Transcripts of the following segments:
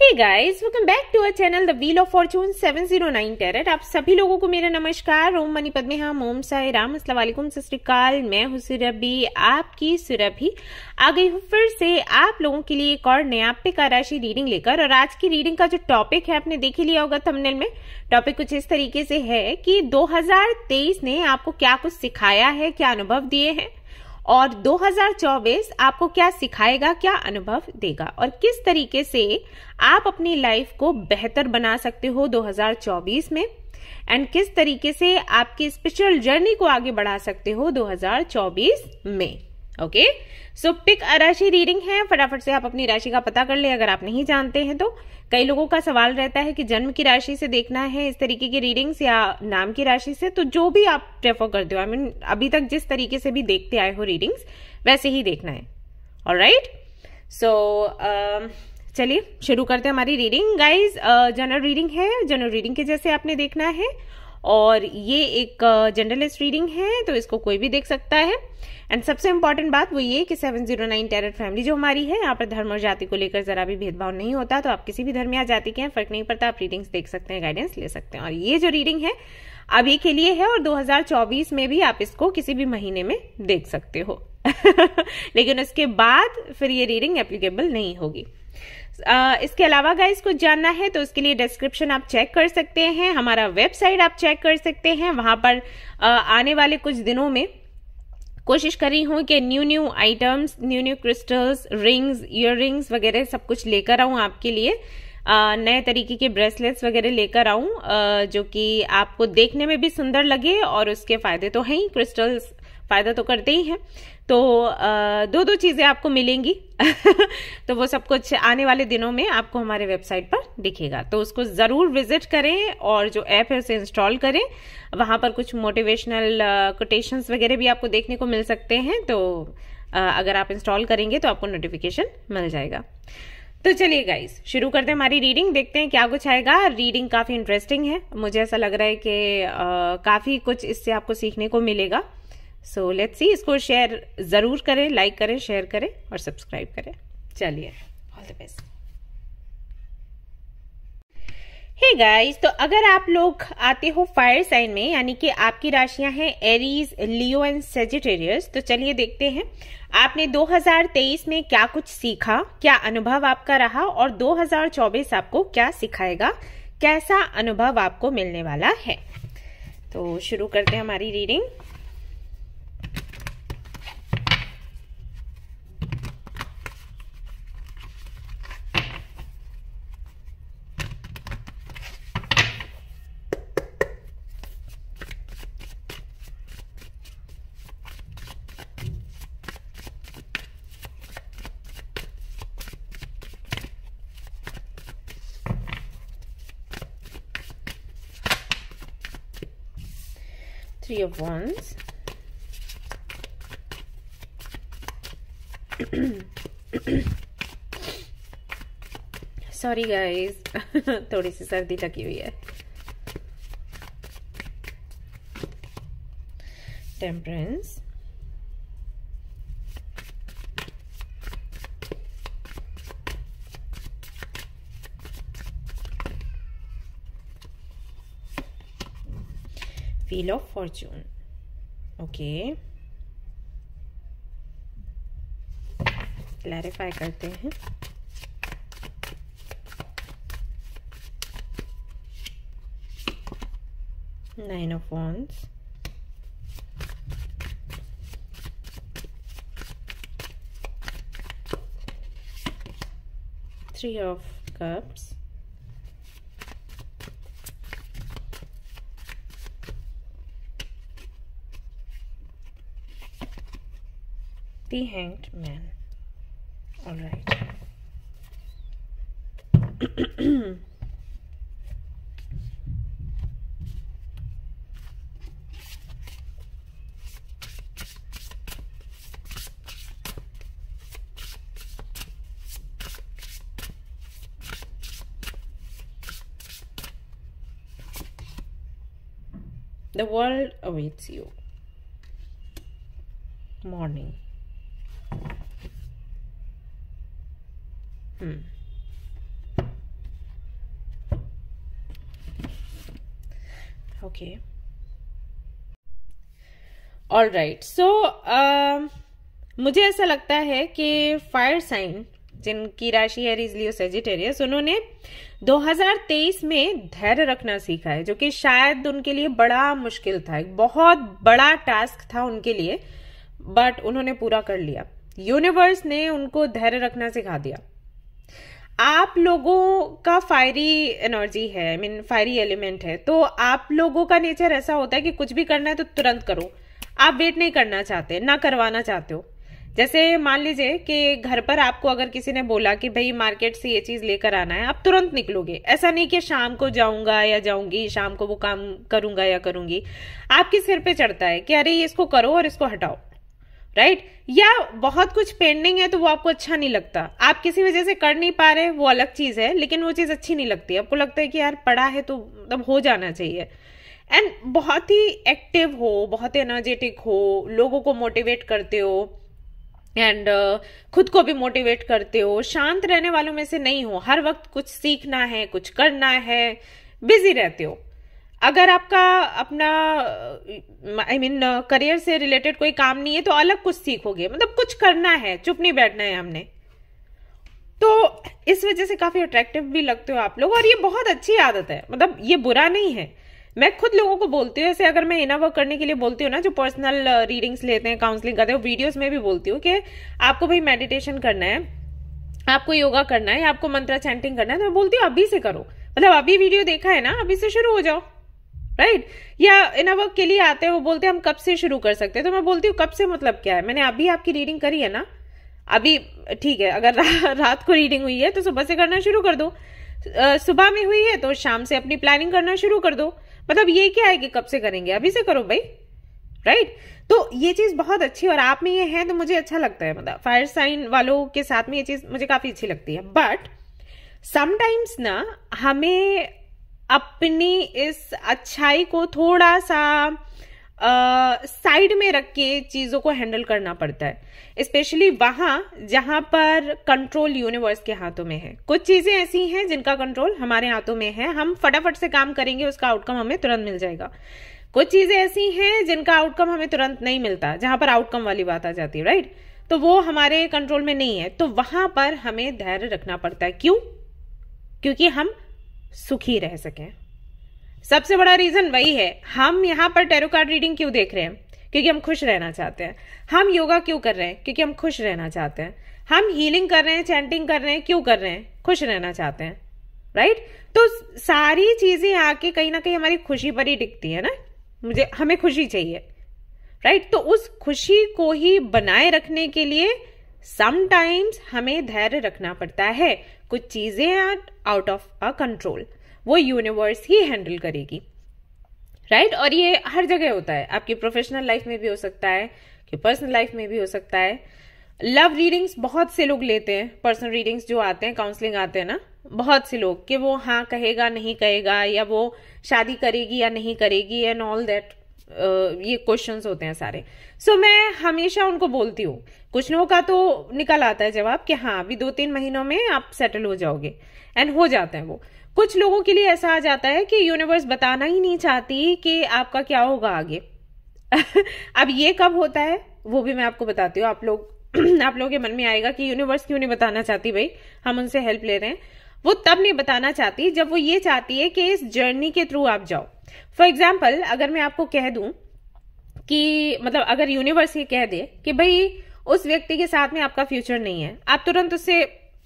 Hey guys, welcome back to our channel the wheel of fortune 709 tarot. आप सभी लोगों को मेरा नमस्कार। ओम मनी पद्मे हम, ओम साई राम, अस्सलाम वालेकुम, सत श्री अकाल। मैं हूं सुरभि, आपकी सुरभि आ गई हूं फिर से आप लोगों के लिए एक और नया पिका राशि रीडिंग लेकर। और आज की रीडिंग का जो टॉपिक है आपने देख ही लिया होगा थंबनेल में। टॉपिक कुछ इस तरीके से है कि 2023 ने आपको क्या कुछ सिखाया है, क्या अनुभव दिए हैं, और 2024 आपको क्या सिखाएगा, क्या अनुभव देगा, और किस तरीके से आप अपनी लाइफ को बेहतर बना सकते हो 2024 में, एंड किस तरीके से आपकी स्पिरिचुअल जर्नी को आगे बढ़ा सकते हो 2024 में। ओके, सो पिक राशि रीडिंग है। फटाफट से आप अपनी राशि का पता कर ले अगर आप नहीं जानते हैं तो। कई लोगों का सवाल रहता है कि जन्म की राशि से देखना है इस तरीके की रीडिंग्स या नाम की राशि से, तो जो भी आप प्रेफर करते हो, आई मीन अभी तक जिस तरीके से भी देखते आए हो रीडिंग्स वैसे ही देखना है। ऑलराइट, सो चलिए शुरू करते हैं हमारी रीडिंग। गाइज, जनरल रीडिंग है, जनरल रीडिंग के जैसे आपने देखना है, और ये एक जनरलिस्ट रीडिंग है तो इसको कोई भी देख सकता है। एंड सबसे इंपॉर्टेंट बात वो ये कि 709 टैरेट फैमिली जो हमारी है, यहाँ पर धर्म और जाति को लेकर जरा भी भेदभाव नहीं होता, तो आप किसी भी धर्म या जाति के हैं फर्क नहीं पड़ता, आप रीडिंग्स देख सकते हैं, गाइडेंस ले सकते हैं। और ये जो रीडिंग है अभी के लिए है, और 2024 में भी आप इसको किसी भी महीने में देख सकते हो लेकिन उसके बाद फिर ये रीडिंग एप्लीकेबल नहीं होगी। इसके अलावा गाइस कुछ जानना है तो उसके लिए डिस्क्रिप्शन आप चेक कर सकते हैं, हमारा वेबसाइट आप चेक कर सकते हैं। वहां पर आने वाले कुछ दिनों में कोशिश करी हूं कि new items, new crystals, rings, year rings वगैरह सब कुछ लेकर आऊं आपके लिए। नए तरीके के ब्रेसलेट्स वगैरह लेकर आऊं जो कि आपको देखने में भी सुंदर लगे, और उसके फायदे तो हैं ही, क्रिस्टल्स फायदा तो करते ही हैं। तो दो चीजें आपको मिलेंगी तो वो सब कुछ आने वाले दिनों में आपको हमारे वेबसाइट पर दिखेगा, तो उसको जरूर विजिट करें और जो ऐप है उसे इंस्टॉल करें। वहां पर कुछ मोटिवेशनल कोटेशंस वगैरह भी आपको देखने को मिल सकते हैं, तो अगर आप इंस्टॉल करेंगे तो आपको नोटिफिकेशन मिल जाएगा। तो चलिए गाइस शुरू करते हैं हमारी रीडिंग, देखते हैं क्या कुछ आएगा। रीडिंग काफी इंटरेस्टिंग है, मुझे ऐसा लग रहा है कि काफी कुछ इससे आपको सीखने को मिलेगा। सो लेट्स सी, इसको शेयर जरूर करें, लाइक करें, शेयर करें और सब्सक्राइब करें। चलिए, all the best. Hey guys, तो अगर आप लोग आते हो फायर साइन में, यानी कि आपकी राशियां हैं एरीज, लियो एंड सेजिटेरियस, तो चलिए देखते हैं आपने 2023 में क्या कुछ सीखा, क्या अनुभव आपका रहा, और 2024 आपको क्या सिखाएगा, कैसा अनुभव आपको मिलने वाला है। तो शुरू करते हैं हमारी reading. Three of Wands, sorry guys थोड़ी सी सर्दी लगी हुई है। Temperance, wheel of Fortune. Okay, clarify करते हैं। Nine of wands, three of cups, The Hanged Man. All right. The world awaits you. Morning. Okay, all right. So मुझे ऐसा लगता है कि फायर साइन जिनकी राशि है एरीज, लियो, सेजिटेरियस, उन्होंने 2023 में धैर्य रखना सीखा है, जो कि शायद उनके लिए बड़ा मुश्किल था, एक बहुत बड़ा टास्क था उनके लिए, बट उन्होंने पूरा कर लिया। यूनिवर्स ने उनको धैर्य रखना सिखा दिया। आप लोगों का फायरी एनर्जी है, आई मीन फायरी एलिमेंट है, तो आप लोगों का नेचर ऐसा होता है कि कुछ भी करना है तो तुरंत करो। आप वेट नहीं करना चाहते, ना करवाना चाहते हो। जैसे मान लीजिए कि घर पर आपको अगर किसी ने बोला कि भाई मार्केट से ये चीज लेकर आना है, आप तुरंत निकलोगे। ऐसा नहीं कि शाम को जाऊंगा या जाऊंगी, शाम को वो काम करूंगा या करूंगी। आपके सिर पे चढ़ता है कि अरे इसको करो और इसको हटाओ, राइट? या बहुत कुछ पेंडिंग है तो वो आपको अच्छा नहीं लगता, आप किसी वजह से कर नहीं पा रहे, वो अलग चीज है, लेकिन वो चीज अच्छी नहीं लगती। आपको लगता है कि यार पड़ा है तो मतलब हो जाना चाहिए। एंड बहुत ही एक्टिव हो, बहुत ही एनर्जेटिक हो, लोगों को मोटिवेट करते हो एंड खुद को भी मोटिवेट करते हो। शांत रहने वालों में से नहीं हो, हर वक्त कुछ सीखना है, कुछ करना है, बिजी रहते हो। अगर आपका अपना आई मीन करियर से रिलेटेड कोई काम नहीं है तो अलग कुछ सीखोगे, मतलब कुछ करना है, चुप नहीं बैठना है हमने। तो इस वजह से काफी अट्रैक्टिव भी लगते हो आप लोग, और ये बहुत अच्छी आदत है, मतलब ये बुरा नहीं है। मैं खुद लोगों को बोलती हूँ, ऐसे अगर मैं इनर वर्क करने के लिए बोलती हूँ ना, जो पर्सनल रीडिंग्स लेते हैं, काउंसलिंग करते हैं, वीडियोस में भी बोलती हूँ कि आपको भाई मेडिटेशन करना है, आपको योगा करना है, आपको मंत्र चैंटिंग करना है, तो मैं बोलती हूँ अभी से करो। मतलब अभी वीडियो देखा है ना, अभी से शुरू हो जाओ, राइट? या इनर वर्क के लिए आते हैं, वो बोलते हैं हम कब से शुरू कर सकते हैं, तो मैं बोलती हूँ कब से मतलब क्या है? मैंने अभी आपकी रीडिंग करी है ना, अभी ठीक है। अगर रात को रीडिंग हुई है तो सुबह से करना शुरू कर दो, सुबह में हुई है तो शाम से अपनी प्लानिंग करना शुरू कर दो। मतलब ये क्या है कि कब से करेंगे, अभी से करो भाई, राइट? तो ये चीज बहुत अच्छी, और आप में ये है तो मुझे अच्छा लगता है। मतलब फायर साइन वालों के साथ में ये चीज मुझे काफी अच्छी लगती है। बट समटाइम्स ना हमें अपनी इस अच्छाई को थोड़ा सा साइड में रख के चीजों को हैंडल करना पड़ता है, स्पेशली वहां जहां पर कंट्रोल यूनिवर्स के हाथों में है। कुछ चीजें ऐसी हैं जिनका कंट्रोल हमारे हाथों में है, हम फटाफट से काम करेंगे, उसका आउटकम हमें तुरंत मिल जाएगा। कुछ चीजें ऐसी हैं जिनका आउटकम हमें तुरंत नहीं मिलता, जहां पर आउटकम वाली बात आ जाती है, राइट? तो वो हमारे कंट्रोल में नहीं है, तो वहां पर हमें धैर्य रखना पड़ता है। क्यों? क्योंकि हम सुखी रह सकें। सबसे बड़ा रीजन वही है। हम यहाँ पर टैरो कार्ड रीडिंग क्यों देख रहे हैं? क्योंकि हम खुश रहना चाहते हैं। हम योगा क्यों कर रहे हैं? क्योंकि हम खुश रहना चाहते हैं। हम हीलिंग कर रहे हैं, चैंटिंग कर रहे हैं, क्यों कर रहे हैं? खुश रहना चाहते हैं, राइट? तो सारी चीजें आके कहीं ना कहीं हमारी खुशी पर ही टिकती है ना। हमें खुशी चाहिए, राइट? तो उस खुशी को ही बनाए रखने के लिए समटाइम्स हमें धैर्य रखना पड़ता है। कुछ चीजें आउट ऑफ अ कंट्रोल, वो यूनिवर्स ही हैंडल करेगी, राइट? और ये हर जगह होता है, आपकी प्रोफेशनल लाइफ में भी हो सकता है, कि पर्सनल लाइफ में भी हो सकता है। लव रीडिंग्स बहुत से लोग लेते हैं, पर्सनल रीडिंग्स जो आते हैं, काउंसलिंग आते हैं ना, बहुत से लोग, कि वो हाँ कहेगा नहीं कहेगा, या वो शादी करेगी या नहीं करेगी, एंड ऑल दैट, ये क्वेश्चंस होते हैं सारे। सो मैं हमेशा उनको बोलती हूँ, कुछ लोगों का तो निकल आता है जवाब कि हाँ अभी 2-3 महीनों में आप सेटल हो जाओगे, एंड हो जाते हैं वो। कुछ लोगों के लिए ऐसा आ जाता है कि यूनिवर्स बताना ही नहीं चाहती कि आपका क्या होगा आगे। अब ये कब होता है वो भी मैं आपको बताती हूँ। आप लोगों के मन में आएगा कि यूनिवर्स क्यों नहीं बताना चाहती, भाई हम उनसे हेल्प ले रहे हैं। वो तब नहीं बताना चाहती जब वो ये चाहती है कि इस जर्नी के थ्रू आप जाओ। फॉर एग्जाम्पल, अगर मैं आपको कह दूं कि मतलब अगर यूनिवर्स ये कह दे कि भाई उस व्यक्ति के साथ में आपका फ्यूचर नहीं है, आप तुरंत उससे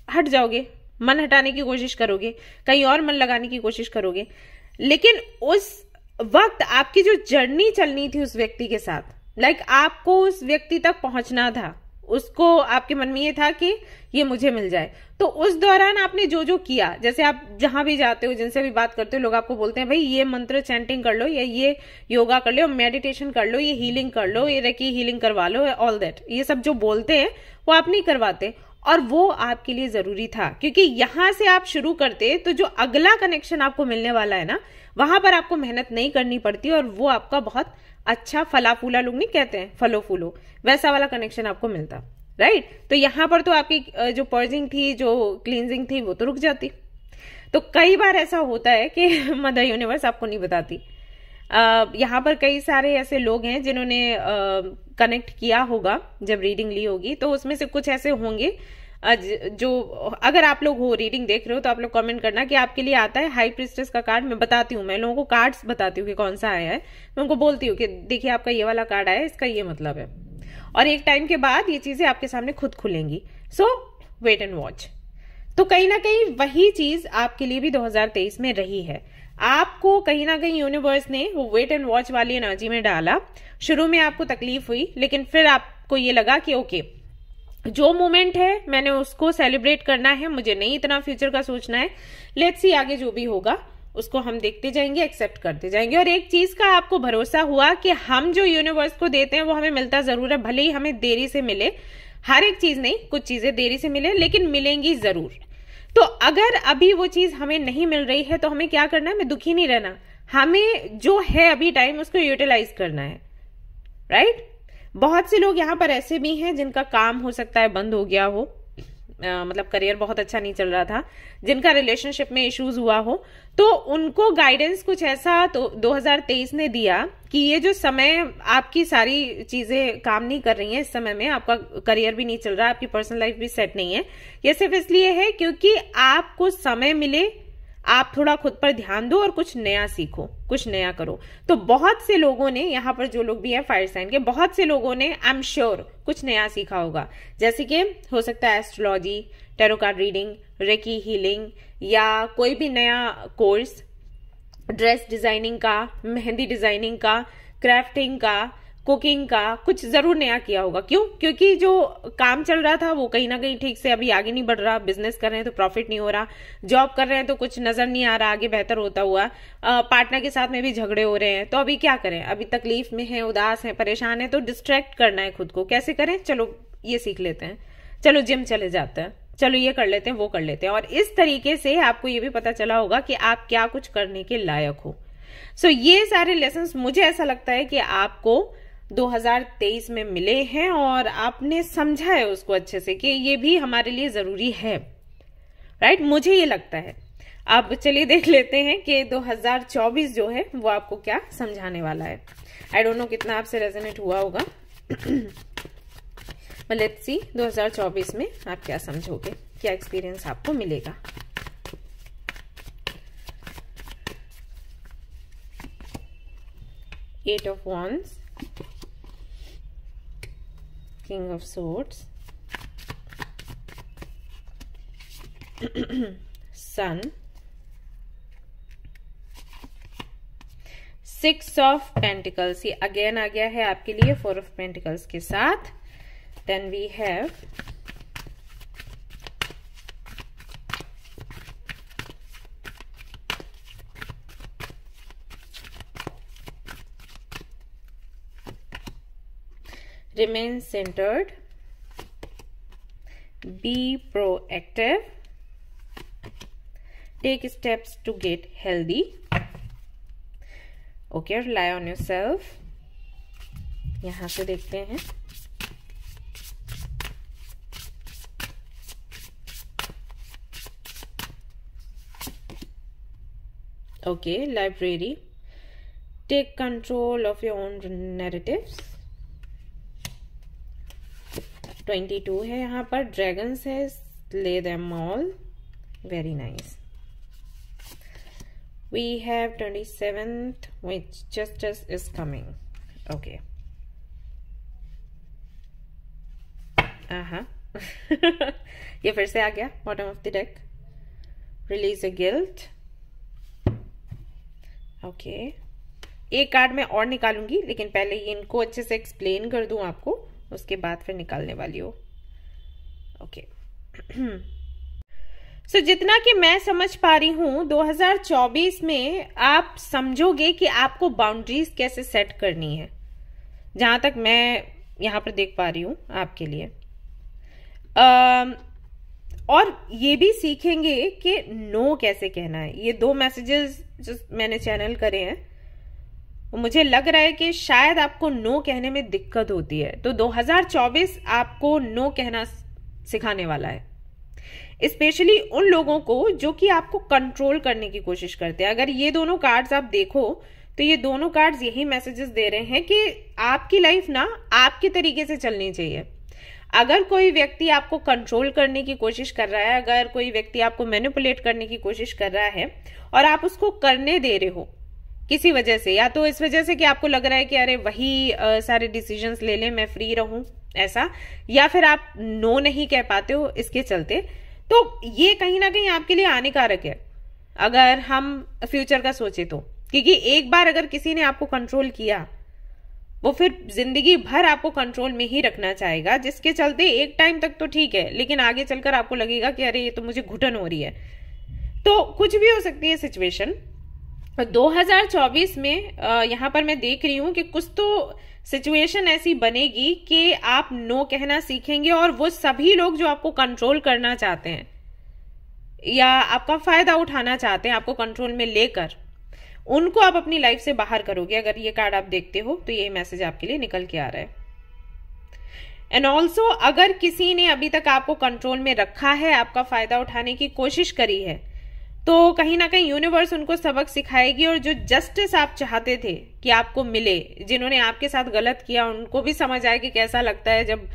हट जाओगे, मन हटाने की कोशिश करोगे, कहीं और मन लगाने की कोशिश करोगे। लेकिन उस वक्त आपकी जो जर्नी चलनी थी उस व्यक्ति के साथ, लाइक आपको उस व्यक्ति तक पहुंचना था, उसको आपके मन में ये था कि ये मुझे मिल जाए, तो उस दौरान आपने जो जो किया, जैसे आप जहां भी जाते हो, जिनसे भी बात करते हो, लोग आपको बोलते हैं भाई ये मंत्र चैंटिंग कर लो, या ये योगा कर लो, मेडिटेशन कर लो, ये हीलिंग कर लो, ये रेकी हीलिंग करवा लो, ऑल दैट, ये सब जो बोलते हैं वो आप नहीं करवाते, और वो आपके लिए जरूरी था। क्योंकि यहां से आप शुरू करते तो जो अगला कनेक्शन आपको मिलने वाला है ना, वहां पर आपको मेहनत नहीं करनी पड़ती, और वो आपका बहुत अच्छा फला फूला, लोग नहीं कहते हैं फलो फूलो, वैसा वाला कनेक्शन आपको मिलता, राइट? तो यहां पर तो आपकी जो पर्जिंग थी, जो क्लींजिंग थी, वो तो रुक जाती। तो कई बार ऐसा होता है कि मदर यूनिवर्स आपको नहीं बताती, यहाँ पर कई सारे ऐसे लोग हैं जिन्होंने कनेक्ट किया होगा जब रीडिंग ली होगी, तो उसमें से कुछ ऐसे होंगे जो, अगर आप लोग हो रीडिंग देख रहे हो तो आप लोग कमेंट करना कि आपके लिए आता है हाई प्रिस्टेस का कार्ड। मैं बताती हूँ, मैं लोगों को कार्ड्स बताती हूँ कि कौन सा आया है, मैं उनको बोलती हूँ कि देखिए आपका ये वाला कार्ड आया है, इसका ये मतलब है, और एक टाइम के बाद ये चीजें आपके सामने खुद खुलेंगी। सो वेट एंड वॉच। तो कहीं ना कहीं वही चीज आपके लिए भी 2023 में रही है। आपको कहीं ना कहीं यूनिवर्स ने वो वेट एंड वॉच वाली एनर्जी में डाला। शुरू में आपको तकलीफ हुई, लेकिन फिर आपको ये लगा कि ओके, जो मोमेंट है मैंने उसको सेलिब्रेट करना है, मुझे नहीं इतना फ्यूचर का सोचना है। लेट्स सी आगे जो भी होगा उसको हम देखते जाएंगे, एक्सेप्ट करते जाएंगे। और एक चीज का आपको भरोसा हुआ कि हम जो यूनिवर्स को देते हैं वो हमें मिलता जरूर है, भले ही हमें देरी से मिले। हर एक चीज नहीं, कुछ चीजें देरी से मिले, लेकिन मिलेंगी जरूर। तो अगर अभी वो चीज हमें नहीं मिल रही है तो हमें क्या करना है? हमें दुखी नहीं रहना, हमें जो है अभी टाइम उसको यूटिलाइज करना है, राइट? बहुत से लोग यहाँ पर ऐसे भी हैं जिनका काम हो सकता है बंद हो गया हो, मतलब करियर बहुत अच्छा नहीं चल रहा था, जिनका रिलेशनशिप में इश्यूज हुआ हो, तो उनको गाइडेंस कुछ ऐसा तो 2023 ने दिया कि ये जो समय आपकी सारी चीजें काम नहीं कर रही हैं, इस समय में आपका करियर भी नहीं चल रहा, आपकी पर्सनल लाइफ भी सेट नहीं है, ये सिर्फ इसलिए है क्योंकि आपको समय मिले, आप थोड़ा खुद पर ध्यान दो और कुछ नया सीखो, कुछ नया करो। तो बहुत से लोगों ने, यहाँ पर जो लोग भी हैं फायर साइन के, बहुत से लोगों ने आई एम श्योर कुछ नया सीखा होगा। जैसे कि हो सकता है astrology, tarot card reading, recce healing, या कोई भी नया कोर्स, ड्रेस डिजाइनिंग का, मेहंदी डिजाइनिंग का, क्राफ्टिंग का, कुकिंग का, कुछ जरूर नया किया होगा। क्यों? क्योंकि जो काम चल रहा था वो कहीं ना कहीं ठीक से अभी आगे नहीं बढ़ रहा। बिजनेस कर रहे हैं तो प्रॉफिट नहीं हो रहा, जॉब कर रहे हैं तो कुछ नजर नहीं आ रहा आगे बेहतर होता हुआ, पार्टनर के साथ में भी झगड़े हो रहे हैं। तो अभी क्या करें? अभी तकलीफ में है, उदास है, परेशान है, तो डिस्ट्रैक्ट करना है खुद को। कैसे करें? चलो ये सीख लेते हैं, चलो जिम चले जाते हैं, चलो ये कर लेते हैं, वो कर लेते हैं। और इस तरीके से आपको ये भी पता चला होगा कि आप क्या कुछ करने के लायक हो। सो ये सारे लेसन मुझे ऐसा लगता है कि आपको 2023 में मिले हैं और आपने समझा है उसको अच्छे से कि ये भी हमारे लिए जरूरी है, राइट? मुझे ये लगता है। अब चलिए देख लेते हैं कि 2024 जो है वो आपको क्या समझाने वाला है। आई डोंट नो कितना आपसे रेजोनेट हुआ होगा, बट लेट्स सी 2024 में आप क्या समझोगे, क्या एक्सपीरियंस आपको मिलेगा। Eight of wands, King of Swords, Sun, Six of Pentacles, ये अगेन आ गया है आपके लिए 4 of Pentacles के साथ। Then we have Remain centered, be proactive, take steps to get healthy, okay, rely on yourself। यहां से देखते हैं okay, library, take control of your own narratives। 22 है यहाँ पर, ड्रैगन्स है, slay them all, very nice। We have 27th, which justice is coming, okay। ये फिर से आ गया bottom of the deck, release a guilt, okay। एक कार्ड मैं और निकालूंगी, लेकिन पहले इनको अच्छे से एक्सप्लेन कर दूं आपको, उसके बाद फिर निकालने वाली हो, ओके। सो जितना कि मैं समझ पा रही हूं 2024 में आप समझोगे कि आपको बाउंड्रीज कैसे सेट करनी है, जहां तक मैं यहां पर देख पा रही हूं आपके लिए। और ये भी सीखेंगे कि नो कैसे कहना है। ये 2 मैसेजेस जो मैंने चैनल करे हैं, मुझे लग रहा है कि शायद आपको नो कहने में दिक्कत होती है, तो 2024 आपको नो कहना सिखाने वाला है। स्पेशली उन लोगों को जो कि आपको कंट्रोल करने की कोशिश करते हैं। अगर ये दोनों कार्ड्स आप देखो तो ये दोनों कार्ड्स यही मैसेजेस दे रहे हैं कि आपकी लाइफ ना आपके तरीके से चलनी चाहिए। अगर कोई व्यक्ति आपको कंट्रोल करने की कोशिश कर रहा है, अगर कोई व्यक्ति आपको मैनिपुलेट करने की कोशिश कर रहा है और आप उसको करने दे रहे हो किसी वजह से, या तो इस वजह से कि आपको लग रहा है कि अरे वही सारे डिसीजंस ले ले, मैं फ्री रहूं ऐसा, या फिर आप नो नहीं कह पाते हो इसके चलते, तो ये कहीं ना कहीं आपके लिए हानिकारक है अगर हम फ्यूचर का सोचे तो। क्योंकि एक बार अगर किसी ने आपको कंट्रोल किया, वो फिर जिंदगी भर आपको कंट्रोल में ही रखना चाहेगा, जिसके चलते एक टाइम तक तो ठीक है, लेकिन आगे चलकर आपको लगेगा कि अरे ये तो मुझे घुटन हो रही है। तो कुछ भी हो सकती है सिचुएशन। 2024 में यहां पर मैं देख रही हूं कि कुछ तो सिचुएशन ऐसी बनेगी कि आप नो कहना सीखेंगे, और वो सभी लोग जो आपको कंट्रोल करना चाहते हैं या आपका फायदा उठाना चाहते हैं आपको कंट्रोल में लेकर, उनको आप अपनी लाइफ से बाहर करोगे। अगर ये कार्ड आप देखते हो तो ये मैसेज आपके लिए निकल के आ रहा है। एंड ऑल्सो अगर किसी ने अभी तक आपको कंट्रोल में रखा है, आपका फायदा उठाने की कोशिश करी है, तो कहीं ना कहीं यूनिवर्स उनको सबक सिखाएगी, और जो जस्टिस आप चाहते थे कि आपको मिले, जिन्होंने आपके साथ गलत किया उनको भी समझ आए कि कैसा लगता है जब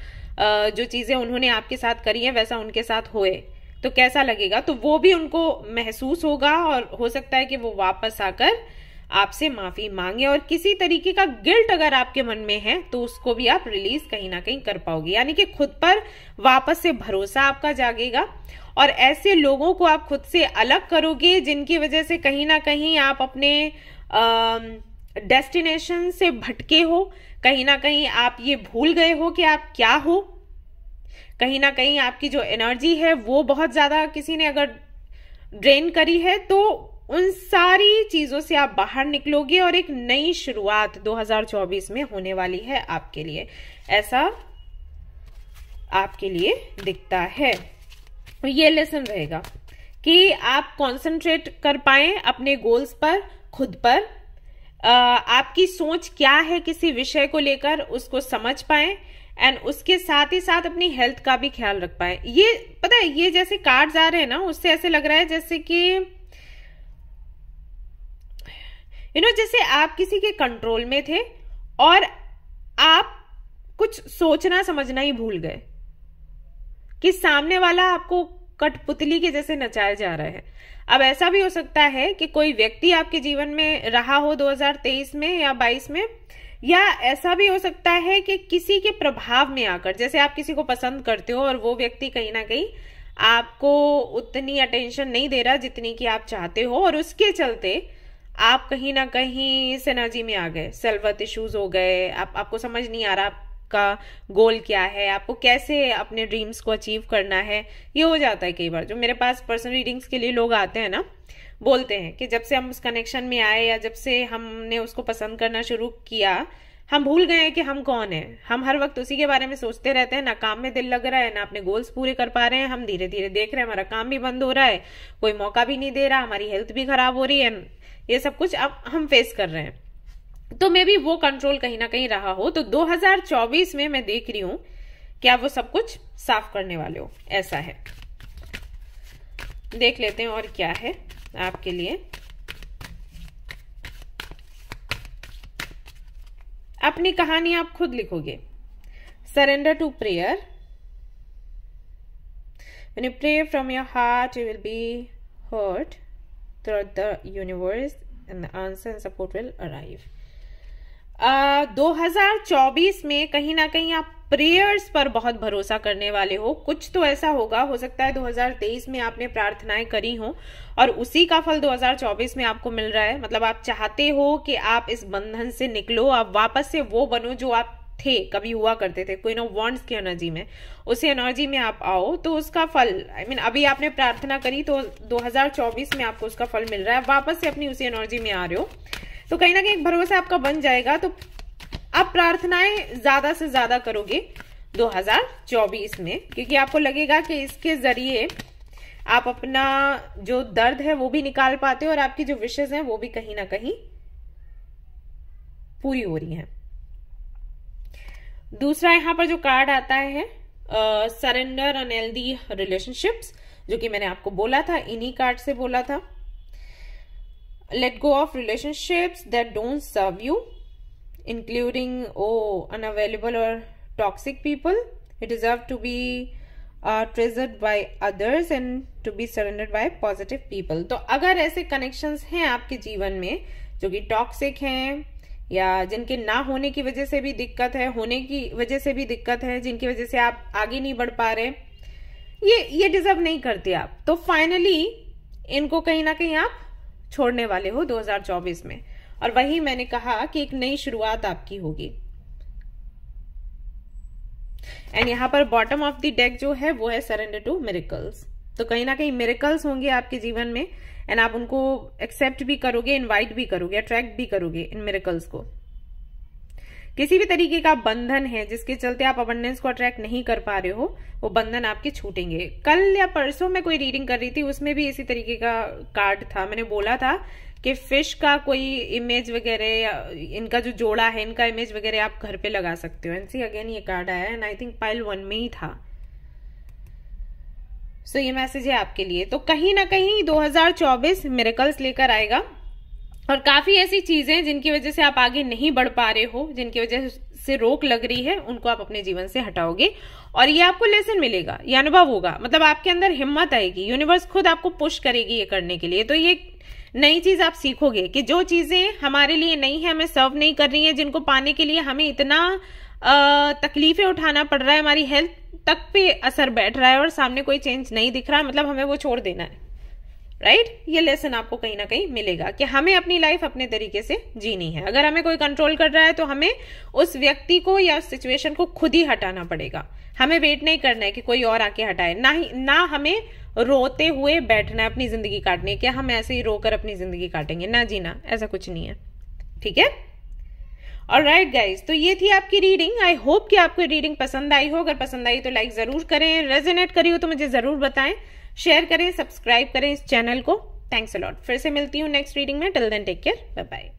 जो चीजें उन्होंने आपके साथ करी है वैसा उनके साथ होए तो कैसा लगेगा, तो वो भी उनको महसूस होगा, और हो सकता है कि वो वापस आकर आपसे माफी मांगे, और किसी तरीके का गिल्ट अगर आपके मन में है तो उसको भी आप रिलीज कहीं ना कहीं कर पाओगे। यानी कि खुद पर वापस से भरोसा आपका जागेगा, और ऐसे लोगों को आप खुद से अलग करोगे जिनकी वजह से कहीं ना कहीं आप अपने डेस्टिनेशन से भटके हो, कहीं ना कहीं आप ये भूल गए हो कि आप क्या हो, कहीं ना कहीं आपकी जो एनर्जी है वो बहुत ज्यादा किसी ने अगर ड्रेन करी है, तो उन सारी चीजों से आप बाहर निकलोगे और एक नई शुरुआत 2024 में होने वाली है आपके लिए, ऐसा आपके लिए दिखता है। ये लेसन रहेगा कि आप कंसंट्रेट कर पाए अपने गोल्स पर, खुद पर, आपकी सोच क्या है किसी विषय को लेकर उसको समझ पाए, एंड उसके साथ ही साथ अपनी हेल्थ का भी ख्याल रख पाए। ये पता है, ये जैसे कार्ड्स आ रहे हैं ना, उससे ऐसे लग रहा है जैसे कि जैसे आप किसी के कंट्रोल में थे और आप कुछ सोचना समझना ही भूल गए कि सामने वाला आपको कठपुतली के जैसे नचाया जा रहा है। अब ऐसा भी हो सकता है कि कोई व्यक्ति आपके जीवन में रहा हो 2023 में या 22 में, या ऐसा भी हो सकता है कि किसी के प्रभाव में आकर, जैसे आप किसी को पसंद करते हो और वो व्यक्ति कहीं ना कहीं आपको उतनी अटेंशन नहीं दे रहा जितनी कि आप चाहते हो, और उसके चलते आप कहीं ना कहीं इस एनर्जी में आ गए, सेल्फ वर्थ इश्यूज हो गए, आपको समझ नहीं आ रहा आपका गोल क्या है, आपको कैसे अपने ड्रीम्स को अचीव करना है। ये हो जाता है कई बार। जो मेरे पास पर्सनल रीडिंग्स के लिए लोग आते हैं ना, बोलते हैं कि जब से हम उस कनेक्शन में आए या जब से हमने उसको पसंद करना शुरू किया, हम भूल गए हैं कि हम कौन है। हम हर वक्त उसी के बारे में सोचते रहते हैं, ना काम में दिल लग रहा है, ना अपने गोल्स पूरे कर पा रहे हैं। हम धीरे धीरे देख रहे हैं हमारा काम भी बंद हो रहा है, कोई मौका भी नहीं दे रहा, हमारी हेल्थ भी खराब हो रही है। ये सब कुछ अब हम फेस कर रहे हैं। तो मे भी वो कंट्रोल कहीं ना कहीं रहा हो। तो 2024 में मैं देख रही हूं कि आप वो सब कुछ साफ करने वाले हो, ऐसा है। देख लेते हैं और क्या है आपके लिए। अपनी कहानी आप खुद लिखोगे। Surrender to prayer. When you pray from your heart, you will be heard throughout the universe and the answer and support will arrive. 2024 में कहीं ना कहीं आप प्रेयर्स पर बहुत भरोसा करने वाले हो। कुछ तो ऐसा होगा, हो सकता है 2023 में आपने प्रार्थनाएं करी हो और उसी का फल 2024 में आपको मिल रहा है। मतलब आप चाहते हो कि आप इस बंधन से निकलो, आप वापस से वो बनो जो आप थे, कभी हुआ करते थे, क्वीन ऑफ वॉन्ड्स की एनर्जी में, उसी एनर्जी में आप आओ तो उसका फल, अभी आपने प्रार्थना करी तो 2024 में आपको उसका फल मिल रहा है। वापस से अपनी उसी एनर्जी में आ रहे हो तो कहीं ना कहीं एक भरोसा आपका बन जाएगा। तो आप प्रार्थनाएं ज्यादा से ज्यादा करोगे 2024 में, क्योंकि आपको लगेगा कि इसके जरिए आप अपना जो दर्द है वो भी निकाल पाते हो और आपकी जो विशेष हैं वो भी कहीं ना कहीं पूरी हो रही हैं। दूसरा यहां पर जो कार्ड आता है सरेंडर अनहेल्दी रिलेशनशिप्स, जो कि मैंने आपको बोला था, इन्हीं कार्ड से बोला था। let go of relationships that don't serve you, including unavailable or toxic people. You deserve to be treasured by others and to be surrendered by positive people. तो अगर ऐसे connections हैं आपके जीवन में जो कि टॉक्सिक हैं या जिनके ना होने की वजह से भी दिक्कत है, होने की वजह से भी दिक्कत है, जिनकी वजह से आप आगे नहीं बढ़ पा रहे, ये डिजर्व नहीं करते आप, तो फाइनली इनको कहीं ना कहीं आप छोड़ने वाले हो 2024 में। और वही मैंने कहा कि एक नई शुरुआत आपकी होगी। एंड यहां पर बॉटम ऑफ द डेक जो है वो है सरेंडर टू मिरेकल्स। तो कहीं ना कहीं मिरेकल्स होंगे आपके जीवन में एंड आप उनको एक्सेप्ट भी करोगे, इनवाइट भी करोगे, अट्रैक्ट भी करोगे इन मिरेकल्स को। किसी भी तरीके का बंधन है जिसके चलते आप अबंडेंस को अट्रैक्ट नहीं कर पा रहे हो, वो बंधन आपके छूटेंगे। कल या परसों में कोई रीडिंग कर रही थी, उसमें भी इसी तरीके का कार्ड था। मैंने बोला था कि फिश का कोई इमेज वगैरह या इनका जो जोड़ा है इनका इमेज वगैरह आप घर पे लगा सकते हो। एंड सी अगेन ये कार्ड आया एंड आई थिंक पाइल 1 में ही था। सो ये मैसेज है आपके लिए। तो कहीं ना कहीं 2024 मिरेकल्स लेकर आएगा और काफी ऐसी चीजें जिनकी वजह से आप आगे नहीं बढ़ पा रहे हो, जिनकी वजह से रोक लग रही है, उनको आप अपने जीवन से हटाओगे और ये आपको लेसन मिलेगा, ये अनुभव होगा। मतलब आपके अंदर हिम्मत आएगी, यूनिवर्स खुद आपको पुश करेगी ये करने के लिए। तो ये नई चीज आप सीखोगे कि जो चीजें हमारे लिए नहीं है, हमें सर्व नहीं कर रही है, जिनको पाने के लिए हमें इतना तकलीफें उठाना पड़ रहा है, हमारी हेल्थ तक पे असर बैठ रहा है और सामने कोई चेंज नहीं दिख रहा, मतलब हमें वो छोड़ देना है, राइट। ये लेसन आपको कहीं ना कहीं मिलेगा कि हमें अपनी लाइफ अपने तरीके से जीनी है। अगर हमें कोई कंट्रोल कर रहा है तो हमें उस व्यक्ति को या उस सिचुएशन को खुद ही हटाना पड़ेगा। हमें वेट नहीं करना है कि कोई और आके हटाए, ना हमें रोते हुए बैठना है अपनी जिंदगी काटने, क्या हम ऐसे ही रोकर अपनी जिंदगी काटेंगे, ना जीना, ऐसा कुछ नहीं है, ठीक है। ऑलराइट गाइज, तो ये थी आपकी रीडिंग। आई होप कि आपको रीडिंग पसंद आई हो। अगर पसंद आई तो लाइक जरूर करें, रेजोनेट करी हो तो मुझे जरूर बताएं, शेयर करें, सब्सक्राइब करें इस चैनल को। Thanks a lot. फिर से मिलती हूँ नेक्स्ट रीडिंग में। Till then take care, bye bye.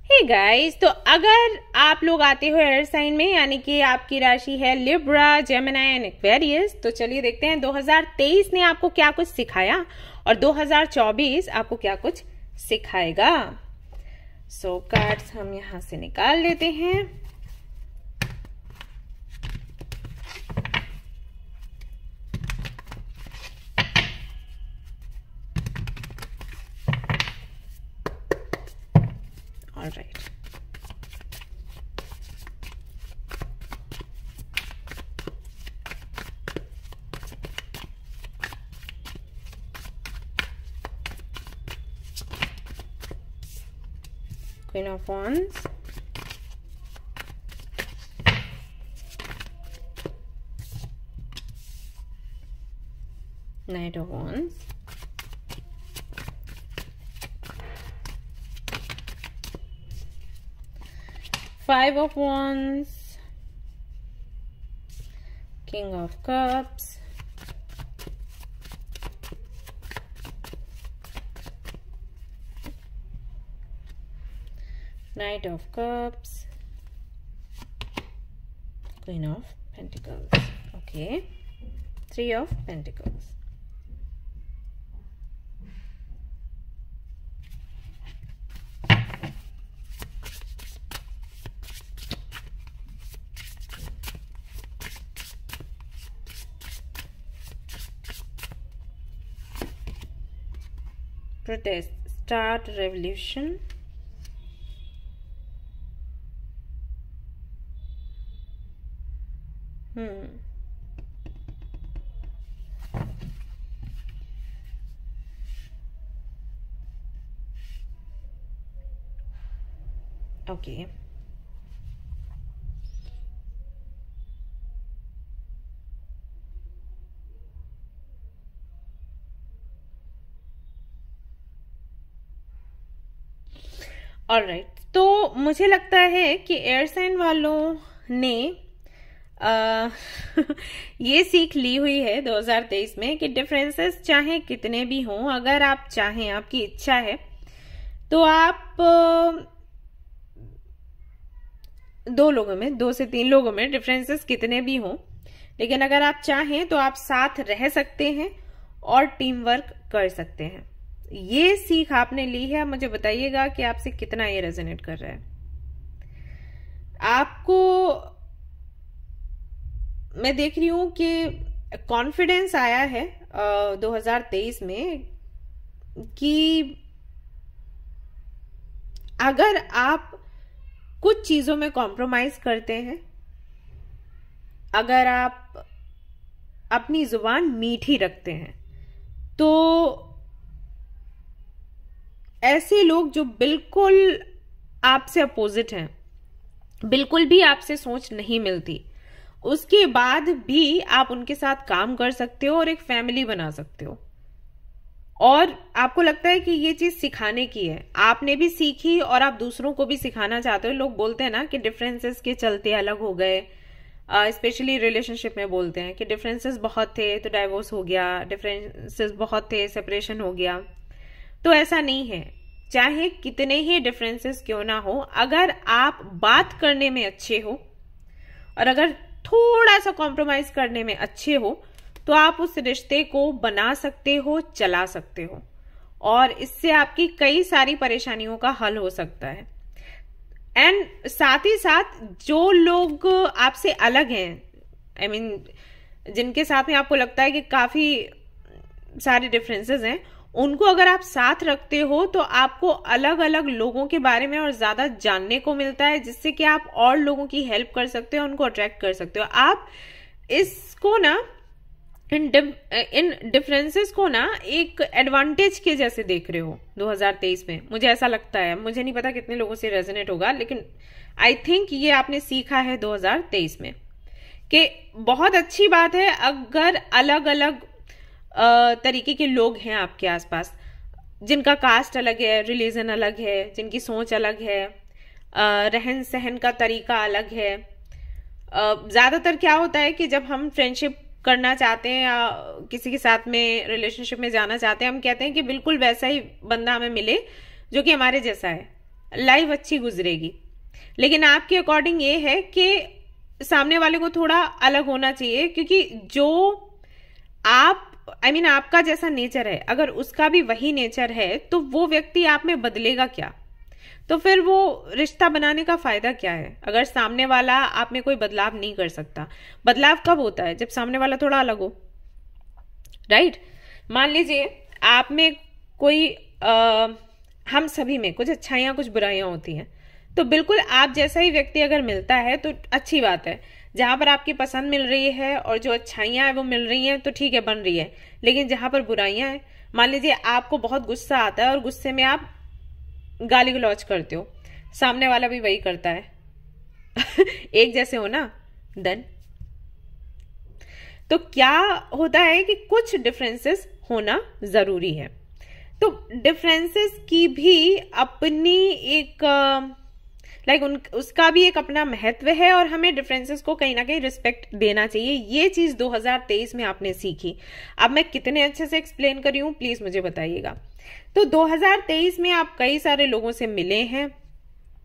Hey guys, तो अगर आप लोग आते हो एयर साइन में, यानी कि आपकी राशि है लिब्रा, जेमिनी एंड एक्वेरियस, तो चलिए देखते हैं 2023 ने आपको क्या कुछ सिखाया और 2024 आपको क्या कुछ सिखाएगा। सो कार्ड्स हम यहां से निकाल लेते हैं। All right. Queen of Wands, Knight of Wands, Five of Wands, King of Cups, Knight of Cups, Queen of Pentacles. Okay, Three of Pentacles. Protest, start revolution. Okay. Alright, तो मुझे लगता है कि एयर साइन वालों ने ये सीख ली हुई है 2023 में कि डिफरेंसेस चाहे कितने भी हों, अगर आप चाहें, आपकी इच्छा है, तो आप 2 लोगों में, 2 से 3 लोगों में डिफरेंसेस कितने भी हों, लेकिन अगर आप चाहें तो आप साथ रह सकते हैं और टीम वर्क कर सकते हैं। ये सीख आपने ली है, मुझे बताइएगा कि आपसे कितना ये रेजोनेट कर रहा है। आपको मैं देख रही हूं कि कॉन्फिडेंस आया है 2023 में कि अगर आप कुछ चीजों में कॉम्प्रोमाइज करते हैं, अगर आप अपनी जुबान मीठी रखते हैं, तो ऐसे लोग जो बिल्कुल आपसे अपोजिट हैं, बिल्कुल भी आपसे सोच नहीं मिलती, उसके बाद भी आप उनके साथ काम कर सकते हो और एक फैमिली बना सकते हो। और आपको लगता है कि ये चीज सिखाने की है, आपने भी सीखी और आप दूसरों को भी सिखाना चाहते हो। लोग बोलते हैं ना कि डिफरेंसेस के चलते अलग हो गए, स्पेशली रिलेशनशिप में बोलते हैं कि डिफरेंसेस बहुत थे तो डाइवोर्स हो गया, डिफरेंसेस बहुत थे सेपरेशन हो गया। तो ऐसा नहीं है, चाहे कितने ही डिफरेंसेस क्यों ना हो, अगर आप बात करने में अच्छे हो और अगर थोड़ा सा कॉम्प्रोमाइज करने में अच्छे हो, तो आप उस रिश्ते को बना सकते हो, चला सकते हो, और इससे आपकी कई सारी परेशानियों का हल हो सकता है। एंड साथ ही साथ जो लोग आपसे अलग हैं, आई मीन जिनके साथ में आपको लगता है कि काफी सारे डिफरेंसेस हैं, उनको अगर आप साथ रखते हो तो आपको अलग अलग लोगों के बारे में और ज्यादा जानने को मिलता है, जिससे कि आप और लोगों की हेल्प कर सकते हो, उनको अट्रैक्ट कर सकते हो। आप इसको ना इन डिफरेंसेस को ना एक एडवांटेज के जैसे देख रहे हो 2023 में, मुझे ऐसा लगता है। मुझे नहीं पता कितने लोगों से रेजोनेट होगा, लेकिन आई थिंक ये आपने सीखा है 2023 में कि बहुत अच्छी बात है अगर अलग अलग तरीके के लोग हैं आपके आसपास, जिनका कास्ट अलग है, रिलीजन अलग है, जिनकी सोच अलग है, रहन सहन का तरीका अलग है। ज्यादातर क्या होता है कि जब हम फ्रेंडशिप करना चाहते हैं या किसी के साथ में रिलेशनशिप में जाना चाहते हैं, हम कहते हैं कि बिल्कुल वैसा ही बंदा हमें मिले जो कि हमारे जैसा है, लाइफ अच्छी गुजरेगी। लेकिन आपके अकॉर्डिंग ये है कि सामने वाले को थोड़ा अलग होना चाहिए, क्योंकि जो आप आपका जैसा नेचर है, अगर उसका भी वही नेचर है, तो वो व्यक्ति आप में बदलेगा क्या? तो फिर वो रिश्ता बनाने का फायदा क्या है, अगर सामने वाला आप में कोई बदलाव नहीं कर सकता? बदलाव कब होता है? जब सामने वाला थोड़ा अलग हो, राइट? मान लीजिए आप में कोई हम सभी में कुछ अच्छाइयां कुछ बुराइयां होती हैं, तो बिल्कुल आप जैसा ही व्यक्ति अगर मिलता है तो अच्छी बात है। जहां पर आपकी पसंद मिल रही है और जो अच्छाइयां हैं वो मिल रही हैं तो ठीक है, बन रही है। लेकिन जहां पर बुराइयां हैं, मान लीजिए आपको बहुत गुस्सा आता है और गुस्से में आप गाली गलौज करते हो, सामने वाला भी वही करता है एक जैसे हो ना, देन तो क्या होता है कि कुछ डिफरेंसेस होना जरूरी है। तो डिफरेंसेस की भी अपनी एक उसका भी एक अपना महत्व है और हमें डिफरेंसेस को कहीं ना कहीं रिस्पेक्ट देना चाहिए। ये चीज 2023 में आपने सीखी। अब मैं कितने अच्छे से एक्सप्लेन करी हूं, प्लीज मुझे बताइएगा। तो 2023 में आप कई सारे लोगों से मिले हैं,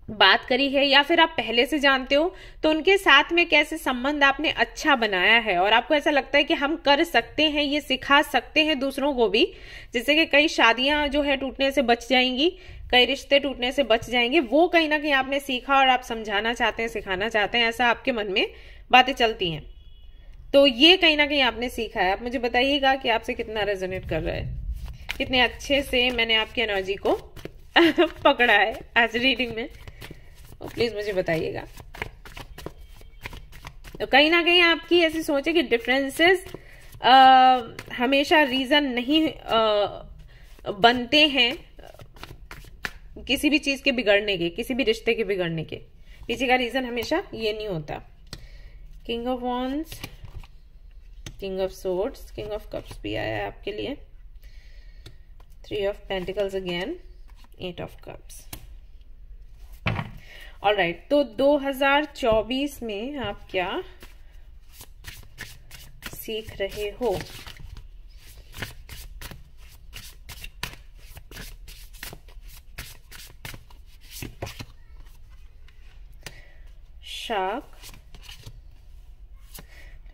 बात करी है, या फिर आप पहले से जानते हो, तो उनके साथ में कैसे संबंध आपने अच्छा बनाया है और आपको ऐसा लगता है कि हम कर सकते हैं, ये सिखा सकते हैं दूसरों को भी, जिससे कि कई शादियां जो है टूटने से बच जाएंगी, कई रिश्ते टूटने से बच जाएंगे। वो कहीं ना कहीं आपने सीखा और आप समझाना चाहते हैं, सिखाना चाहते हैं, ऐसा आपके मन में बातें चलती हैं। तो ये कहीं ना कहीं आपने सीखा है। आप मुझे बताइएगा कि आपसे कितना रेजोनेट कर रहा है, कितने अच्छे से मैंने आपकी एनर्जी को पकड़ा है आज रीडिंग में, प्लीज मुझे बताइएगा। तो कहीं ना कहीं आपकी ऐसी सोच है कि डिफरेंसेस हमेशा रीजन नहीं बनते हैं किसी भी चीज के बिगड़ने के, किसी भी रिश्ते के बिगड़ने के पीछे का रीजन हमेशा ये नहीं होता। King of wands, king of swords, king of cups भी आया है आपके लिए, 3 of pentacles again, 8 of cups. Alright, तो 2024 में आप क्या सीख रहे हो? Shark,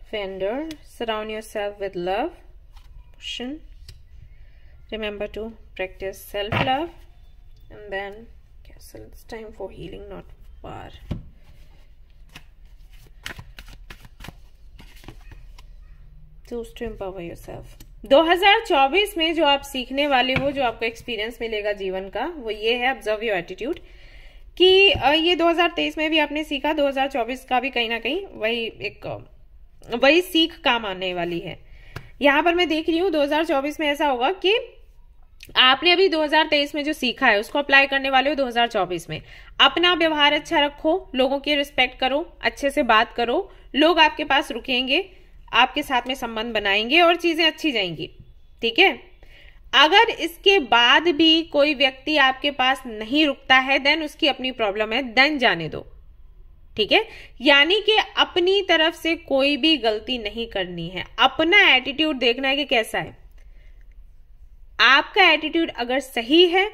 Fender, surround yourself with love, Ocean, Remember to practice self-love, and then Castle. It's time for healing, not war. Choose to empower yourself. 2024 में जो आप सीखने वाले हो, जो आपको एक्सपीरियंस मिलेगा जीवन का, वो ये है ऑब्जर्व योर एटीट्यूड। कि ये 2023 में भी आपने सीखा, 2024 का भी कहीं ना कहीं वही सीख काम आने वाली है। यहां पर मैं देख रही हूं 2024 में ऐसा होगा कि आपने अभी 2023 में जो सीखा है उसको अप्लाई करने वाले हो 2024 में। अपना व्यवहार अच्छा रखो, लोगों की रिस्पेक्ट करो, अच्छे से बात करो, लोग आपके पास रुकेंगे, आपके साथ में संबंध बनाएंगे और चीजें अच्छी जाएंगी। ठीक है। अगर इसके बाद भी कोई व्यक्ति आपके पास नहीं रुकता है, देन उसकी अपनी प्रॉब्लम है, देन जाने दो। ठीक है। यानी कि अपनी तरफ से कोई भी गलती नहीं करनी है, अपना एटीट्यूड देखना है कि कैसा है। आपका एटीट्यूड अगर सही है,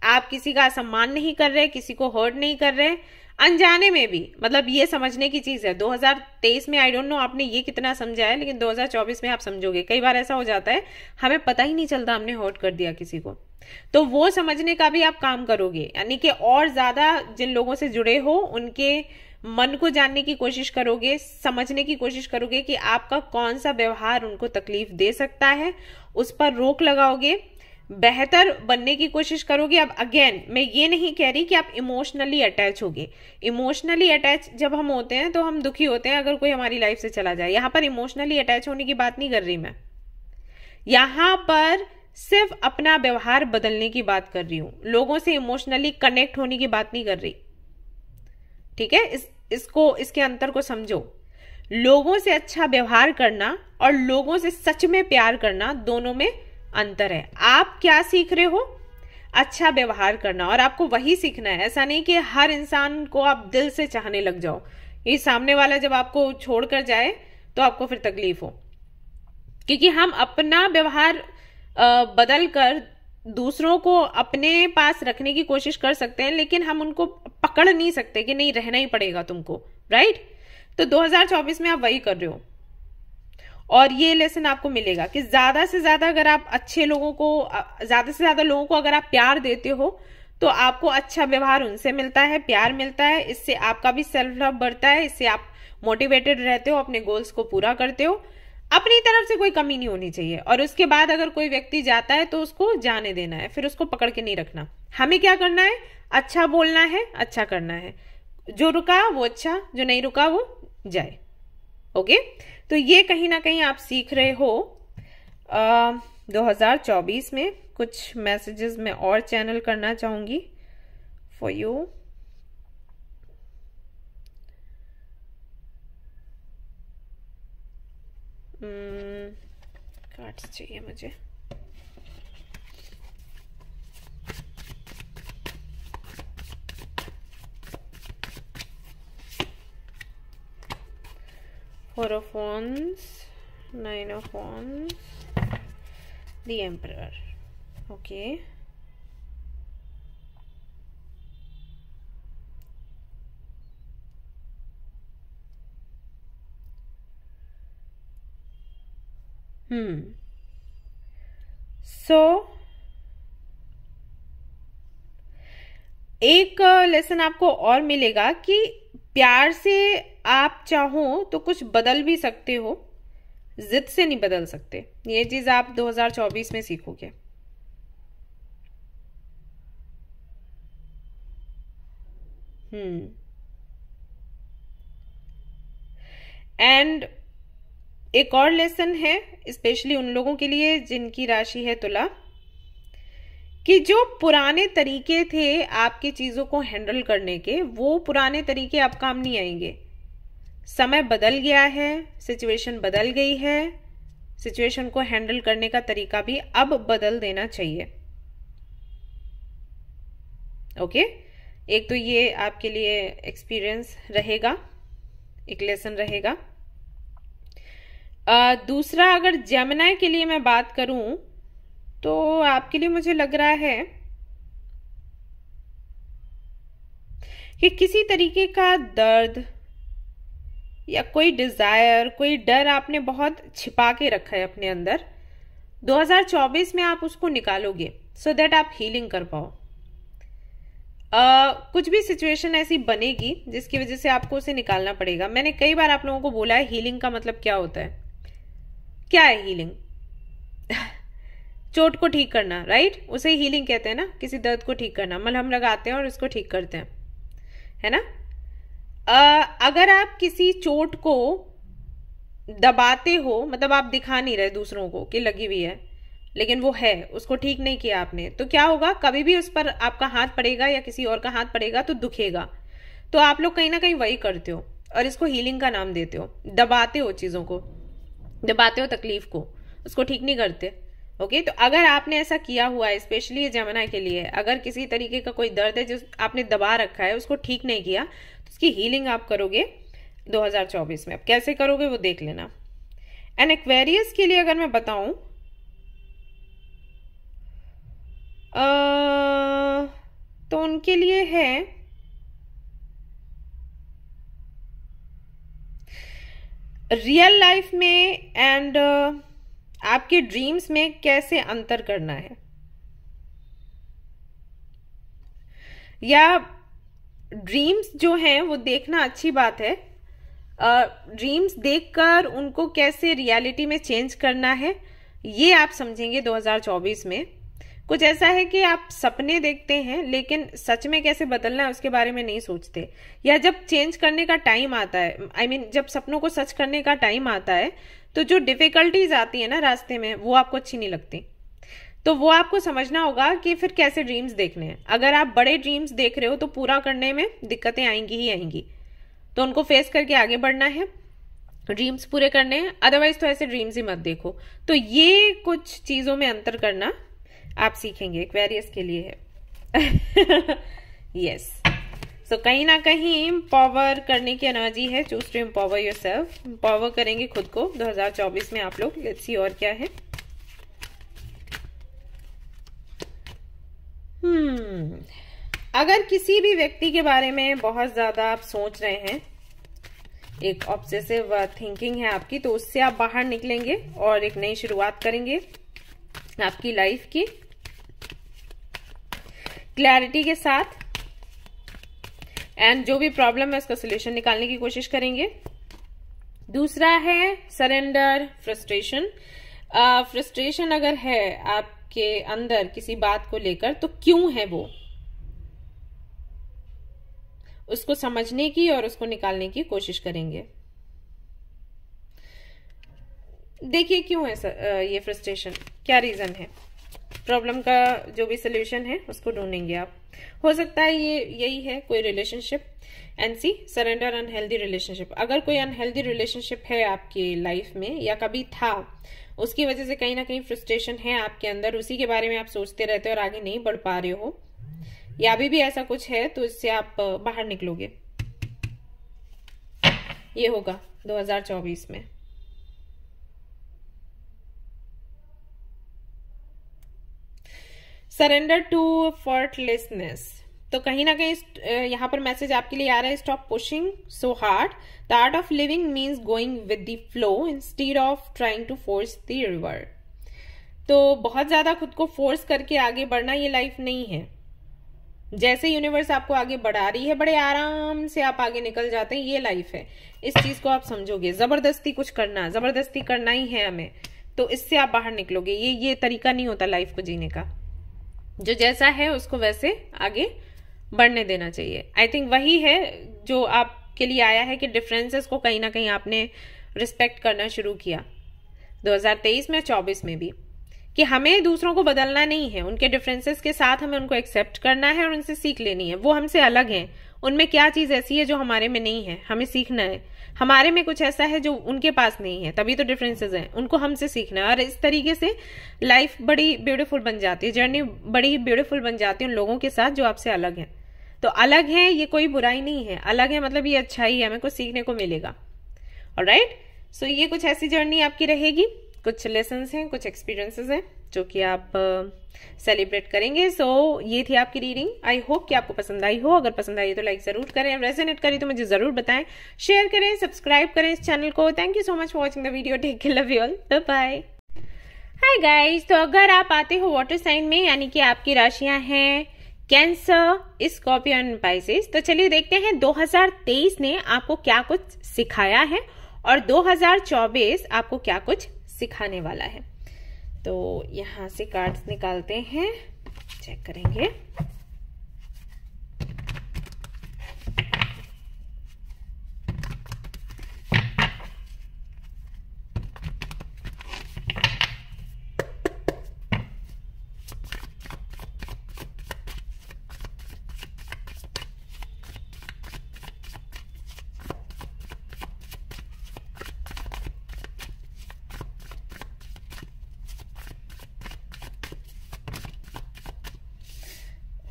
आप किसी का सम्मान नहीं कर रहे, किसी को हर्ट नहीं कर रहे, अनजाने में भी, मतलब ये समझने की चीज है। 2023 में आई डोंट नो आपने ये कितना समझा है, लेकिन 2024 में आप समझोगे। कई बार ऐसा हो जाता है हमें पता ही नहीं चलता हमने हर्ट कर दिया किसी को, तो वो समझने का भी आप काम करोगे। यानी कि और ज्यादा जिन लोगों से जुड़े हो उनके मन को जानने की कोशिश करोगे, समझने की कोशिश करोगे कि आपका कौन सा व्यवहार उनको तकलीफ दे सकता है, उस पर रोक लगाओगे, बेहतर बनने की कोशिश करोगे। अब अगेन मैं ये नहीं कह रही कि आप इमोशनली अटैच होगे। इमोशनली अटैच जब हम होते हैं तो हम दुखी होते हैं अगर कोई हमारी लाइफ से चला जाए। यहां पर इमोशनली अटैच होने की बात नहीं कर रही मैं, यहां पर सिर्फ अपना व्यवहार बदलने की बात कर रही हूं, लोगों से इमोशनली कनेक्ट होने की बात नहीं कर रही। ठीक है। इसके अंतर को समझो। लोगों से अच्छा व्यवहार करना और लोगों से सच में प्यार करना, दोनों में अंतर है। आप क्या सीख रहे हो? अच्छा व्यवहार करना, और आपको वही सीखना है। ऐसा नहीं कि हर इंसान को आप दिल से चाहने लग जाओ। ये सामने वाला जब आपको छोड़कर जाए तो आपको फिर तकलीफ हो, क्योंकि हम अपना व्यवहार बदल कर दूसरों को अपने पास रखने की कोशिश कर सकते हैं, लेकिन हम उनको पकड़ नहीं सकते कि नहीं रहना ही पड़ेगा तुमको, राइट। तो 2024 में आप वही कर रहे हो, और ये लेसन आपको मिलेगा कि ज्यादा से ज्यादा अगर आप अच्छे लोगों को, ज्यादा से ज्यादा लोगों को अगर आप प्यार देते हो तो आपको अच्छा व्यवहार उनसे मिलता है, प्यार मिलता है। इससे आपका भी सेल्फ लव बढ़ता है, इससे आप मोटिवेटेड रहते हो, अपने गोल्स को पूरा करते हो। अपनी तरफ से कोई कमी नहीं होनी चाहिए। और उसके बाद अगर कोई व्यक्ति जाता है तो उसको जाने देना है, फिर उसको पकड़ के नहीं रखना। हमें क्या करना है? अच्छा बोलना है, अच्छा करना है। जो रुका वो अच्छा, जो नहीं रुका वो जाए। ओके। तो ये कहीं ना कहीं आप सीख रहे हो 2024 में। कुछ मैसेजेस मैं और चैनल करना चाहूंगी फॉर यू। कार्ड्स चाहिए मुझे। Four of Wands, Nine of Wands, the Emperor. Okay. So एक लेसन आपको और मिलेगा कि प्यार से आप चाहो तो कुछ बदल भी सकते हो, जिद से नहीं बदल सकते। ये चीज आप 2024 में सीखोगे। एंड एक और लेसन है स्पेशली उन लोगों के लिए जिनकी राशि है तुला, कि जो पुराने तरीके थे आपकी चीजों को हैंडल करने के, वो पुराने तरीके अब काम नहीं आएंगे। समय बदल गया है, सिचुएशन बदल गई है, सिचुएशन को हैंडल करने का तरीका भी अब बदल देना चाहिए। ओके। एक तो ये आपके लिए एक्सपीरियंस रहेगा, एक लेसन रहेगा। दूसरा, अगर जेमिनी के लिए मैं बात करूं तो आपके लिए मुझे लग रहा है कि किसी तरीके का दर्द या कोई डिजायर, कोई डर आपने बहुत छिपा के रखा है अपने अंदर, 2024 में आप उसको निकालोगे सो दैट आप हीलिंग कर पाओ। कुछ भी सिचुएशन ऐसी बनेगी जिसकी वजह से आपको उसे निकालना पड़ेगा। मैंने कई बार आप लोगों को बोला है हीलिंग का मतलब क्या होता है। क्या है हीलिंग? चोट को ठीक करना, राइट? उसे हीलिंग कहते हैं ना, किसी दर्द को ठीक करना। मलहम लगाते हैं और उसको ठीक करते हैं, है ना। अगर आप किसी चोट को दबाते हो, मतलब आप दिखा नहीं रहे दूसरों को कि लगी हुई है, लेकिन वो है, उसको ठीक नहीं किया आपने, तो क्या होगा, कभी भी उस पर आपका हाथ पड़ेगा या किसी और का हाथ पड़ेगा तो दुखेगा। तो आप लोग कहीं ना कहीं वही करते हो और इसको हीलिंग का नाम देते हो। दबाते हो चीजों को, दबाते हो तकलीफ को, उसको ठीक नहीं करते। ओके, तो अगर आपने ऐसा किया हुआ है, स्पेशली ये जमुना के लिए, अगर किसी तरीके का कोई दर्द है जो आपने दबा रखा है, उसको ठीक नहीं किया, तो उसकी हीलिंग आप करोगे 2024 में। अब कैसे करोगे वो देख लेना। एंड एक्वेरियस के लिए अगर मैं बताऊं, तो उनके लिए है रियल लाइफ में एंड आपके ड्रीम्स में कैसे अंतर करना है, या ड्रीम्स जो हैं वो देखना अच्छी बात है, ड्रीम्स देखकर उनको कैसे रियलिटी में चेंज करना है, ये आप समझेंगे 2024 में। कुछ ऐसा है कि आप सपने देखते हैं लेकिन सच में कैसे बदलना है उसके बारे में नहीं सोचते, या जब चेंज करने का टाइम आता है, आई मीन जब सपनों को सच करने का टाइम आता है, तो जो डिफिकल्टीज आती है ना रास्ते में, वो आपको अच्छी नहीं लगती। तो वो आपको समझना होगा कि फिर कैसे ड्रीम्स देखने हैं। अगर आप बड़े ड्रीम्स देख रहे हो तो पूरा करने में दिक्कतें आएंगी ही आएंगी, तो उनको फेस करके आगे बढ़ना है, ड्रीम्स पूरे करने हैं। अदरवाइज तो ऐसे ड्रीम्स ही मत देखो। तो ये कुछ चीजों में अंतर करना आप सीखेंगे, एक्वेरियस के लिए है। यस, सो कहीं ना कहीं एम्पावर करने की एनर्जी है। Choose to empower yourself, empower करेंगे खुद को 2024 में आप लोग। लेट्स सी और क्या है। अगर किसी भी व्यक्ति के बारे में बहुत ज्यादा आप सोच रहे हैं, एक ऑब्सेसिव थिंकिंग है आपकी, तो उससे आप बाहर निकलेंगे और एक नई शुरुआत करेंगे आपकी लाइफ की, क्लैरिटी के साथ, एंड जो भी प्रॉब्लम है उसका सोल्यूशन निकालने की कोशिश करेंगे। दूसरा है सरेंडर फ्रस्ट्रेशन। फ्रस्ट्रेशन अगर है आपके अंदर किसी बात को लेकर, तो क्यों है वो, उसको समझने की और उसको निकालने की कोशिश करेंगे। देखिए क्यों है ये फ्रस्ट्रेशन, क्या रीजन है, प्रॉब्लम का जो भी सोल्यूशन है उसको ढूंढेंगे आप। हो सकता है ये यही है, कोई relationship, and see surrender unhealthy relationship. अगर कोई अनहेल्दी रिलेशनशिप है आपकी लाइफ में या कभी था, उसकी वजह से कहीं ना कहीं फ्रस्ट्रेशन है आपके अंदर, उसी के बारे में आप सोचते रहते हो और आगे नहीं बढ़ पा रहे हो, या अभी भी ऐसा कुछ है, तो इससे आप बाहर निकलोगे। ये होगा 2024 में। सरेंडर टू एफर्टलेसनेस, तो कहीं ना कहीं यहां पर मैसेज आपके लिए आ रहा है, stop pushing so hard, the art of living means going with the flow instead of trying to force the river. तो बहुत ज्यादा खुद को फोर्स करके आगे बढ़ना ये लाइफ नहीं है। जैसे यूनिवर्स आपको आगे बढ़ा रही है, बड़े आराम से आप आगे निकल जाते हैं, ये लाइफ है। इस चीज को आप समझोगे। जबरदस्ती कुछ करना, जबरदस्ती करना ही है हमें, तो इससे आप बाहर निकलोगे। ये तरीका नहीं होता लाइफ को जीने का। जो जैसा है उसको वैसे आगे बढ़ने देना चाहिए। आई थिंक वही है जो आपके लिए आया है कि डिफरेंसेस को कहीं ना कहीं आपने रिस्पेक्ट करना शुरू किया 2023 में, 24 में भी, कि हमें दूसरों को बदलना नहीं है, उनके डिफरेंसेस के साथ हमें उनको एक्सेप्ट करना है और उनसे सीख लेनी है। वो हमसे अलग हैं, उनमें क्या चीज ऐसी है जो हमारे में नहीं है, हमें सीखना है। हमारे में कुछ ऐसा है जो उनके पास नहीं है, तभी तो डिफरेंसेस हैं, उनको हमसे सीखना है। और इस तरीके से लाइफ बड़ी ब्यूटीफुल बन जाती है, जर्नी बड़ी ही ब्यूटीफुल बन जाती है उन लोगों के साथ जो आपसे अलग हैं। तो अलग है ये कोई बुराई नहीं है, अलग है मतलब ये अच्छा ही है, हमें कुछ सीखने को मिलेगा। ऑलराइट, सो ये कुछ ऐसी जर्नी आपकी रहेगी, कुछ लेसन्स हैं, कुछ एक्सपीरियंसेस हैं जो कि आप सेलिब्रेट करेंगे। सो ये थी आपकी रीडिंग। आई होप कि आपको पसंद आई हो। अगर पसंद आई तो लाइक जरूर करें, रेजोनेट करें तो मुझे जरूर बताएं, शेयर करें, सब्सक्राइब करें इस चैनल को। Thank you so much for watching the video. Take care, love you all, bye bye. Hi guys, तो अगर आप आते हो वाटर साइन में, यानी कि आपकी राशियां हैं कैंसर, स्कॉर्पियन, पाइसेस, तो चलिए देखते हैं 2023 ने आपको क्या कुछ सिखाया है और 2024 आपको क्या कुछ सिखाने वाला है। तो यहां से कार्ड्स निकालते हैं, चेक करेंगे।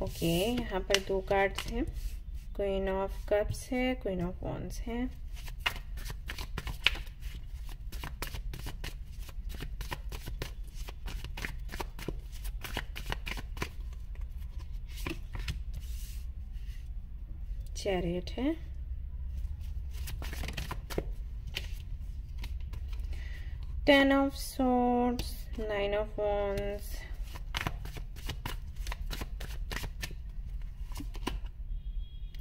ओके, यहाँ पर 2 कार्ड्स हैं, क्वीन ऑफ कप्स है, क्वीन ऑफ वॉन्ड्स है। चैरियट है, ten of swords, 9 of wands,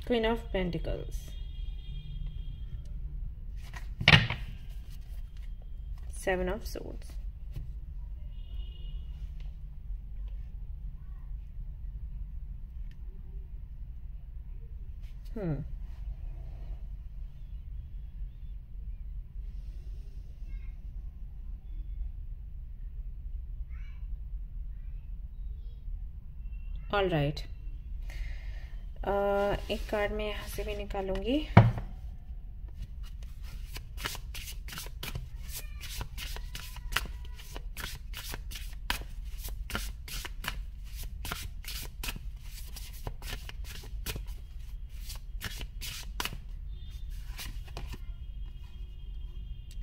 Queen of Pentacles, 7 of Swords. All right. एक कार्ड मैं यहां से भी निकालूंगी।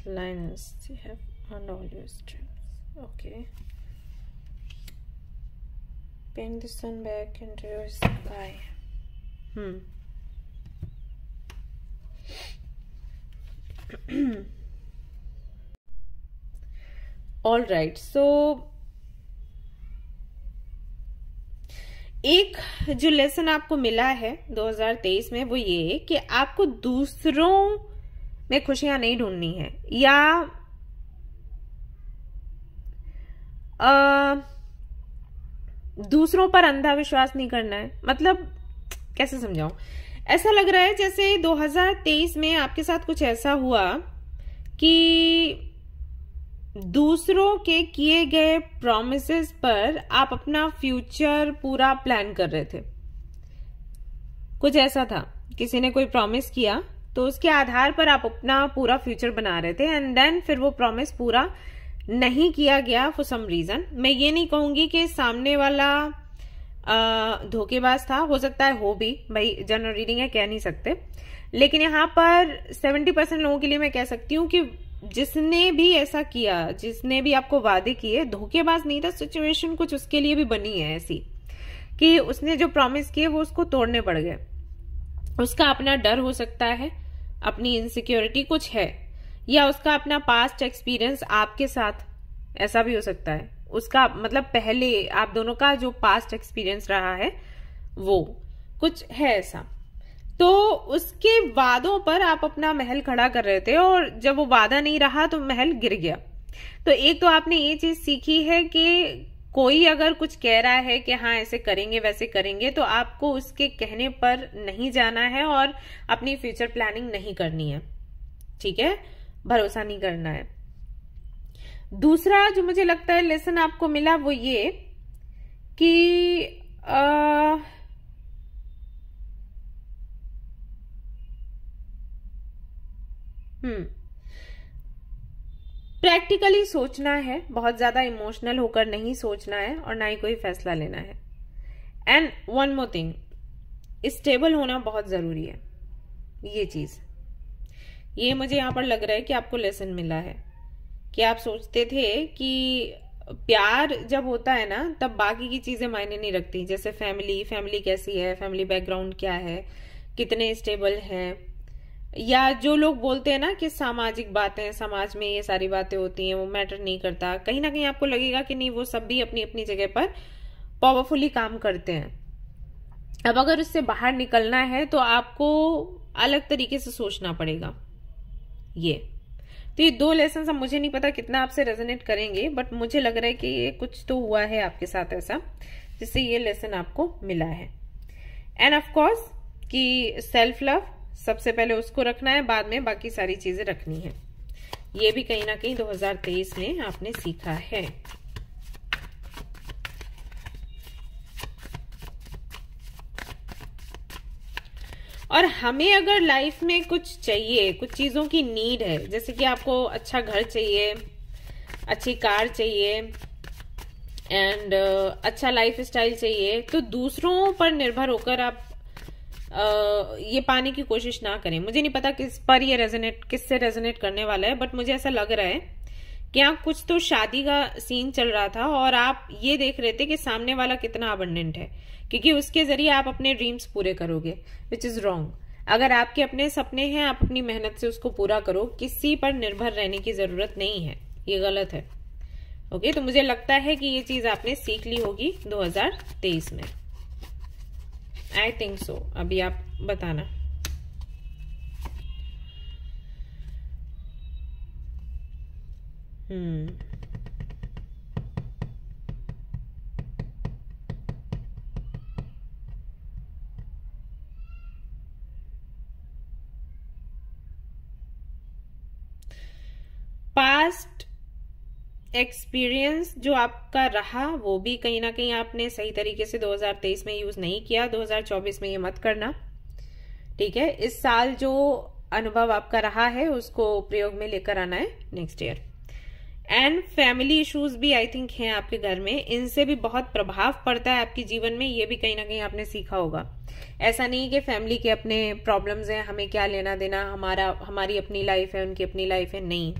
Linus, you have earned all your strengths. Okay. Paint the sun back into your sky. All right, so एक जो lesson आपको मिला है 2023 में वो ये कि आपको दूसरों में खुशियां नहीं ढूंढनी है, या दूसरों पर अंधा विश्वास नहीं करना है। मतलब कैसे समझाऊं, ऐसा लग रहा है जैसे 2023 में आपके साथ कुछ ऐसा हुआ कि दूसरों के किए गए प्रॉमिसेस पर आप अपना फ्यूचर पूरा प्लान कर रहे थे। कुछ ऐसा था, किसी ने कोई प्रॉमिस किया तो उसके आधार पर आप अपना पूरा फ्यूचर बना रहे थे, एंड देन फिर वो प्रॉमिस पूरा नहीं किया गया फॉर सम रीजन। मैं ये नहीं कहूंगी कि सामने वाला धोखेबाज था, हो सकता है हो भी, भाई जनरल रीडिंग है, कह नहीं सकते, लेकिन यहाँ पर 70% लोगों के लिए मैं कह सकती हूँ कि जिसने भी ऐसा किया, जिसने भी आपको वादे किए, धोखेबाज नहीं था, सिचुएशन कुछ उसके लिए भी बनी है ऐसी कि उसने जो प्रॉमिस किए वो उसको तोड़ने पड़ गए। उसका अपना डर हो सकता है, अपनी इनसिक्योरिटी कुछ है, या उसका अपना पास्ट एक्सपीरियंस आपके साथ, ऐसा भी हो सकता है। उसका मतलब पहले आप दोनों का जो पास्ट एक्सपीरियंस रहा है वो कुछ है ऐसा। तो उसके वादों पर आप अपना महल खड़ा कर रहे थे और जब वो वादा नहीं रहा तो महल गिर गया। तो एक तो आपने ये चीज सीखी है कि कोई अगर कुछ कह रहा है कि हाँ ऐसे करेंगे वैसे करेंगे, तो आपको उसके कहने पर नहीं जाना है और अपनी फ्यूचर प्लानिंग नहीं करनी है, ठीक है, भरोसा नहीं करना है। दूसरा जो मुझे लगता है लेसन आपको मिला वो ये कि प्रैक्टिकली सोचना है, बहुत ज्यादा इमोशनल होकर नहीं सोचना है और ना ही कोई फैसला लेना है। And one more thing, stable होना बहुत जरूरी है। ये चीज, ये मुझे यहां पर लग रहा है कि आपको लेसन मिला है कि आप सोचते थे कि प्यार जब होता है ना तब बाकी की चीजें मायने नहीं रखती, जैसे फैमिली कैसी है, फैमिली बैकग्राउंड क्या है, कितने स्टेबल हैं, या जो लोग बोलते हैं ना कि सामाजिक बातें, समाज में ये सारी बातें होती हैं, वो मैटर नहीं करता, कहीं ना कहीं आपको लगेगा कि नहीं, वो सब भी अपनी अपनी जगह पर पावरफुली काम करते हैं। अब अगर उससे बाहर निकलना है तो आपको अलग तरीके से सोचना पड़ेगा। तो ये 2 लेसन, अब मुझे नहीं पता कितना आपसे रेजोनेट करेंगे, बट मुझे लग रहा है कि ये कुछ तो हुआ है आपके साथ ऐसा, जिससे ये लेसन आपको मिला है। एंड ऑफ कोर्स कि सेल्फ लव सबसे पहले उसको रखना है, बाद में बाकी सारी चीजें रखनी है। ये भी कहीं ना कहीं 2023 में आपने सीखा है। और हमें अगर लाइफ में कुछ चाहिए, कुछ चीजों की नीड है, जैसे कि आपको अच्छा घर चाहिए, अच्छी कार चाहिए एंड अच्छा लाइफ स्टाइल चाहिए, तो दूसरों पर निर्भर होकर आप ये पाने की कोशिश ना करें। मुझे नहीं पता किस पर ये किससे रेजोनेट करने वाला है, बट मुझे ऐसा लग रहा है कि यहाँ कुछ तो शादी का सीन चल रहा था और आप ये देख रहे थे कि सामने वाला कितना अबंडेंट है, क्योंकि उसके जरिए आप अपने ड्रीम्स पूरे करोगे, विच इज रॉन्ग। अगर आपके अपने सपने हैं, आप अपनी मेहनत से उसको पूरा करो, किसी पर निर्भर रहने की जरूरत नहीं है, ये गलत है। ओके, तो मुझे लगता है कि ये चीज आपने सीख ली होगी 2023 में। I think so. अभी आप बताना। पास्ट एक्सपीरियंस जो आपका रहा वो भी कहीं ना कहीं आपने सही तरीके से 2023 में यूज नहीं किया। 2024 में ये मत करना, ठीक है। इस साल जो अनुभव आपका रहा है उसको प्रयोग में लेकर आना है next year. And family issues भी आई थिंक हैं आपके घर में, इनसे भी बहुत प्रभाव पड़ता है आपके जीवन में, ये भी कहीं ना कहीं आपने सीखा होगा। ऐसा नहीं कि फैमिली के अपने प्रॉब्लम्स हैं, हमें क्या लेना देना, हमारी अपनी लाइफ है, उनकी अपनी लाइफ है, नहीं।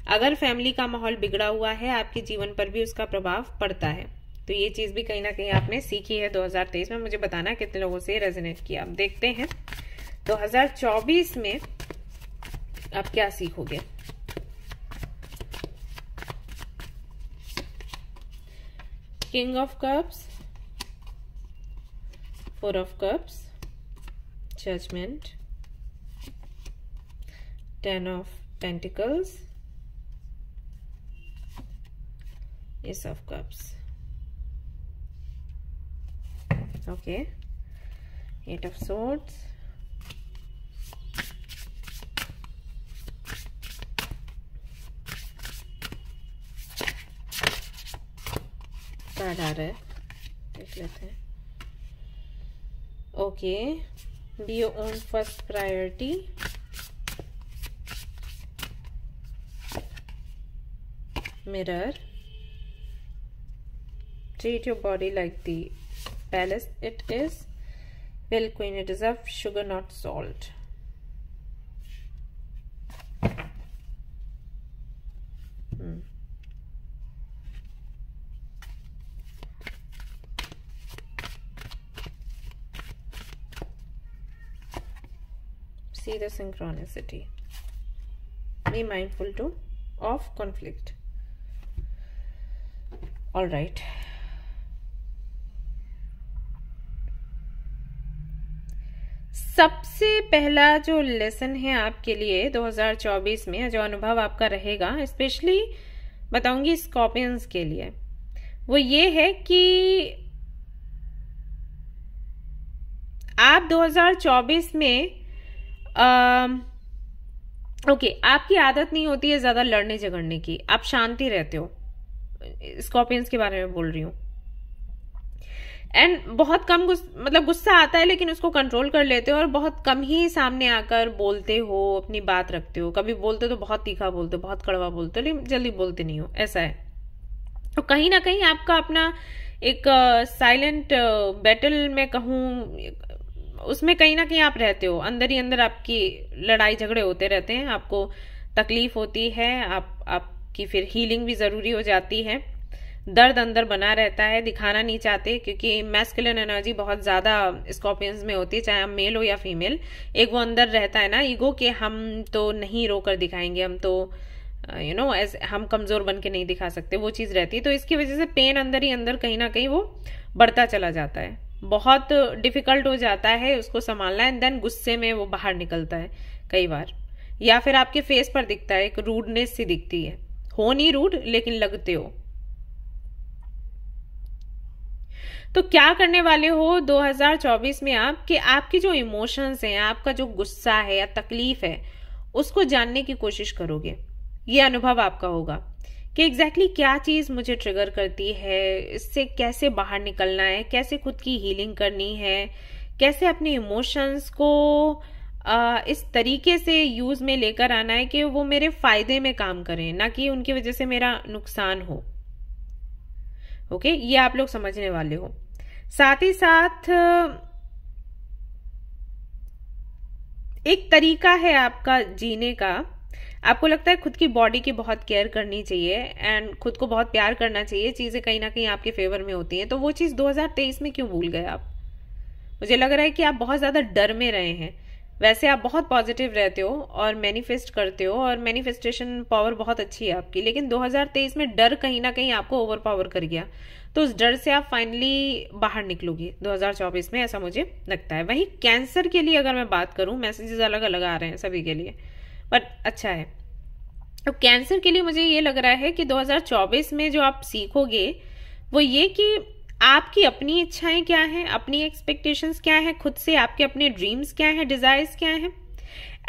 अगर फैमिली का माहौल बिगड़ा हुआ है, आपके जीवन पर भी उसका प्रभाव पड़ता है। तो ये चीज भी कहीं ना कहीं आपने सीखी है 2023 में। मुझे बताना कितने लोगों से रेजोनेट किया। अब देखते हैं 2024 में आप क्या सीखोगे। King of cups, 4 of cups, judgement, 10 of pentacles, Ace of Cups, okay, 8 of Swords, card आ रहा है, देख लेते हैं। Okay, be your own first priority, mirror, treat your body like the palace it is, well queen, it is of sugar not salt. See the synchronicity. Be mindful too of conflict. All right. सबसे पहला जो lesson है आपके लिए 2024 में, जो अनुभव आपका रहेगा, स्पेशली बताऊंगी स्कॉर्पियंस के लिए, वो ये है कि आप 2024 में आपकी आदत नहीं होती है ज्यादा लड़ने झगड़ने की, आप शांति रहते हो। स्कॉर्पियंस के बारे में बोल रही हूं। एंड बहुत कम गुस्सा आता है, लेकिन उसको कंट्रोल कर लेते हो, और बहुत कम ही सामने आकर बोलते हो, अपनी बात रखते हो। कभी बोलते तो बहुत तीखा बोलते हो, बहुत कड़वा बोलते हो, लेकिन जल्दी बोलते नहीं हो, ऐसा है। तो कहीं ना कहीं आपका अपना एक साइलेंट बैटल में कहूं, उसमें कहीं ना कहीं आप रहते हो, अंदर ही अंदर आपकी लड़ाई झगड़े होते रहते हैं, आपको तकलीफ होती है, आपकी फिर हीलिंग भी जरूरी हो जाती है। दर्द अंदर बना रहता है, दिखाना नहीं चाहते, क्योंकि मैस्कुलिन एनर्जी बहुत ज्यादा स्कॉर्पियंस में होती है, चाहे हम मेल हो या फीमेल। एक वो अंदर रहता है ना ईगो, कि हम तो नहीं रोकर दिखाएंगे, हम तो हम कमजोर बन के नहीं दिखा सकते, वो चीज रहती है। तो इसकी वजह से पेन अंदर ही अंदर कहीं ना कहीं वो बढ़ता चला जाता है, बहुत डिफिकल्ट हो जाता है उसको संभालना, एंड देन गुस्से में वो बाहर निकलता है कई बार, या फिर आपके फेस पर दिखता है, एक रूडनेस सी दिखती है, हो नहीं रूड लेकिन लगते हो। तो क्या करने वाले हो 2024 में आप, कि आपकी जो इमोशंस हैं, आपका जो गुस्सा है या तकलीफ है, उसको जानने की कोशिश करोगे। ये अनुभव आपका होगा कि एग्जैक्टली क्या चीज मुझे ट्रिगर करती है, इससे कैसे बाहर निकलना है, कैसे खुद की हीलिंग करनी है, कैसे अपने इमोशंस को इस तरीके से यूज में लेकर आना है कि वो मेरे फायदे में काम करें, ना कि उनकी वजह से मेरा नुकसान हो। ओके, ये आप लोग समझने वाले हो। साथ ही साथ एक तरीका है आपका जीने का, आपको लगता है खुद की बॉडी की बहुत केयर करनी चाहिए एंड खुद को बहुत प्यार करना चाहिए, चीजें कहीं ना कहीं आपके फेवर में होती हैं, तो वो चीज 2023 में क्यों भूल गए आप? मुझे लग रहा है कि आप बहुत ज्यादा डर में रहे हैं। वैसे आप बहुत पॉजिटिव रहते हो और मैनिफेस्ट करते हो, और मैनिफेस्टेशन पावर बहुत अच्छी है आपकी, लेकिन 2023 में डर कहीं ना कहीं आपको ओवर पावर कर गया, तो उस डर से आप फाइनली बाहर निकलोगे 2024 में, ऐसा मुझे लगता है। वहीं कैंसर के लिए अगर मैं बात करूं, मैसेजेस अलग अलग आ रहे हैं सभी के लिए, बट अच्छा है। तो कैंसर के लिए मुझे ये लग रहा है कि 2024 में जो आप सीखोगे वो ये कि आपकी अपनी इच्छाएं क्या हैं, अपनी एक्सपेक्टेशंस क्या हैं खुद से, आपके अपने ड्रीम्स क्या हैं, डिजायर्स क्या हैं,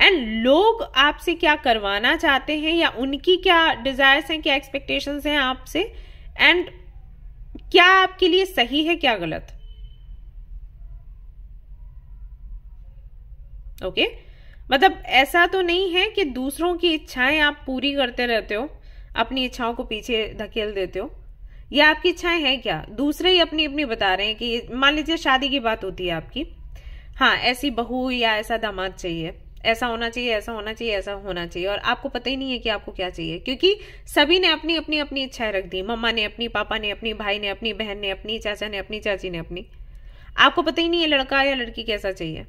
एंड लोग आपसे क्या करवाना चाहते हैं, या उनकी क्या डिजायर्स हैं, क्या एक्सपेक्टेशंस हैं आपसे, एंड क्या आपके लिए सही है, क्या गलत। ओके, मतलब ऐसा तो नहीं है कि दूसरों की इच्छाएं आप पूरी करते रहते हो, अपनी इच्छाओं को पीछे धकेल देते हो, या आपकी इच्छाएं हैं क्या, दूसरे ही अपनी अपनी बता रहे हैं कि मान लीजिए शादी की बात होती है आपकी, हाँ ऐसी बहू या ऐसा दामाद चाहिए, ऐसा होना चाहिए, ऐसा होना चाहिए, ऐसा होना चाहिए, और आपको पता ही नहीं है कि आपको क्या चाहिए, क्योंकि सभी ने अपनी अपनी अपनी इच्छाएं रख दी, मम्मा ने अपनी, पापा ने अपनी, भाई ने अपनी, बहन ने अपनी, चाचा ने अपनी, चाची ने अपनी। आपको पता ही नहीं है लड़का या लड़की कैसा चाहिए,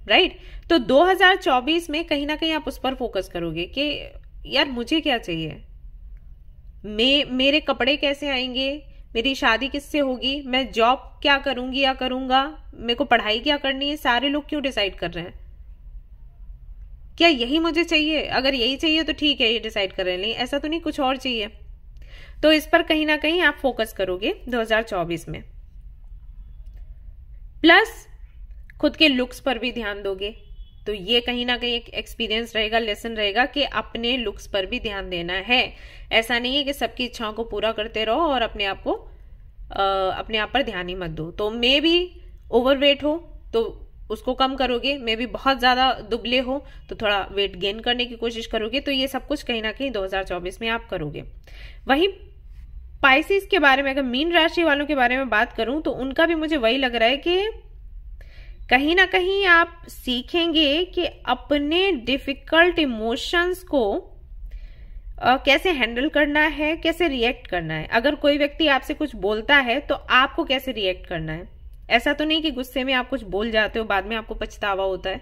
राइट। तो 2024 में कहीं ना कहीं आप उस पर फोकस करोगे कि यार मुझे क्या चाहिए, मेरे कपड़े कैसे आएंगे, मेरी शादी किससे होगी, मैं जॉब क्या करूंगी या करूंगा, मेरे को पढ़ाई क्या करनी है, सारे लोग क्यों डिसाइड कर रहे हैं, क्या यही मुझे चाहिए, अगर यही चाहिए तो ठीक है ये डिसाइड कर रहे हैं, नहीं ऐसा तो नहीं कुछ और चाहिए। तो इस पर कहीं ना कहीं आप फोकस करोगे 2024 में। प्लस खुद के लुक्स पर भी ध्यान दोगे, तो ये कहीं ना कहीं एक एक्सपीरियंस रहेगा, लेसन रहेगा कि अपने लुक्स पर भी ध्यान देना है। ऐसा नहीं है कि सबकी इच्छाओं को पूरा करते रहो और अपने आप को अपने आप पर ध्यान ही मत दो। तो मे भी ओवरवेट हो तो उसको कम करोगे, मे भी बहुत ज्यादा दुबले हो तो थोड़ा वेट गेन करने की कोशिश करोगे। तो ये सब कुछ कहीं ना कहीं 2024 में आप करोगे। वहीं पाइसेस के बारे में, अगर मीन राशि वालों के बारे में बात करूं तो उनका भी मुझे वही लग रहा है कि कहीं ना कहीं आप सीखेंगे कि अपने डिफिकल्ट इमोशंस को कैसे हैंडल करना है, कैसे रिएक्ट करना है। अगर कोई व्यक्ति आपसे कुछ बोलता है तो आपको कैसे रिएक्ट करना है। ऐसा तो नहीं कि गुस्से में आप कुछ बोल जाते हो, बाद में आपको पछतावा होता है,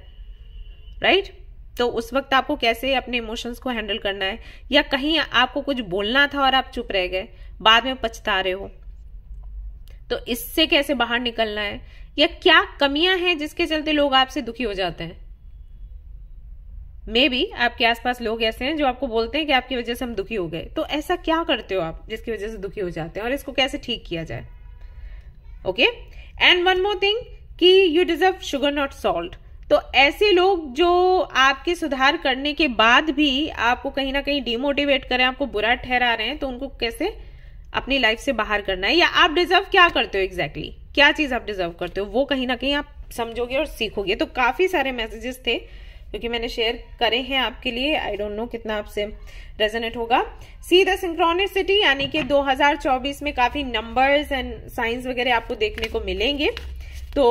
राइट। तो उस वक्त आपको कैसे अपने इमोशंस को हैंडल करना है, या कहीं आपको कुछ बोलना था और आप चुप रह गए, बाद में पछता रहे हो, तो इससे कैसे बाहर निकलना है, या क्या कमियां हैं जिसके चलते लोग आपसे दुखी हो जाते हैं। मे बी आपके आसपास लोग ऐसे हैं जो आपको बोलते हैं कि आपकी वजह से हम दुखी हो गए, तो ऐसा क्या करते हो आप जिसकी वजह से दुखी हो जाते हैं और इसको कैसे ठीक किया जाए। Okay, and one more thing कि you deserve sugar not salt. तो ऐसे लोग जो आपके सुधार करने के बाद भी आपको कहीं ना कहीं डिमोटिवेट करें, आपको बुरा ठहरा रहे हैं, तो उनको कैसे अपनी लाइफ से बाहर करना है, या आप डिजर्व क्या करते हो एग्जैक्टली, क्या चीज आप डिजर्व करते हो, वो कहीं ना कहीं आप समझोगे और सीखोगे। तो काफी सारे मैसेजेस थे क्योंकि मैंने शेयर करे हैं आपके लिए। आई डोंट नो कितना आपसे रेजोनेट होगा। सी द सिंक्रोनिसिटी, यानी कि 2024 में काफी नंबर्स एंड साइंस वगैरह आपको देखने को मिलेंगे, तो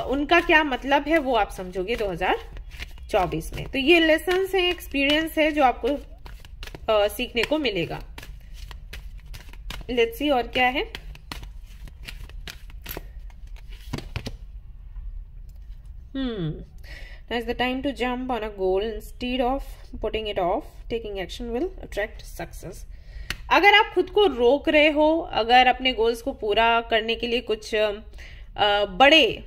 उनका क्या मतलब है वो आप समझोगे 2024 में। तो ये लेसन्स है, एक्सपीरियंस है जो आपको सीखने को मिलेगा। लेट्स सी और क्या है। Now is the time to jump on a goal instead of putting it off. Taking action will attract success. अगर आप खुद को रोक रहे हो, अगर अपने गोल्स को पूरा करने के लिए कुछ बड़े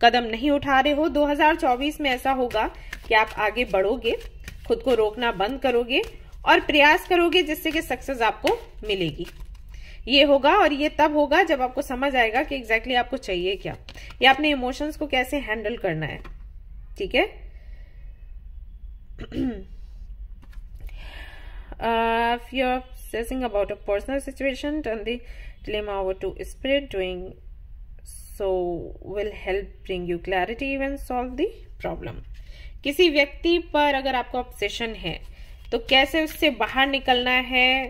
कदम नहीं उठा रहे हो, 2024 में ऐसा होगा कि आप आगे बढ़ोगे, खुद को रोकना बंद करोगे और प्रयास करोगे जिससे कि सक्सेस आपको मिलेगी। ये होगा और ये तब होगा जब आपको समझ आएगा कि एग्जैक्टली आपको चाहिए क्या, या अपने इमोशंस को कैसे हैंडल करना है। ठीक है। If you're obsessing about a personal situation, turn the dilemma over to spirit. Doing so will help bring you clarity and solve the problem. किसी व्यक्ति पर अगर आपको ऑब्सेशन है तो कैसे उससे बाहर निकलना है,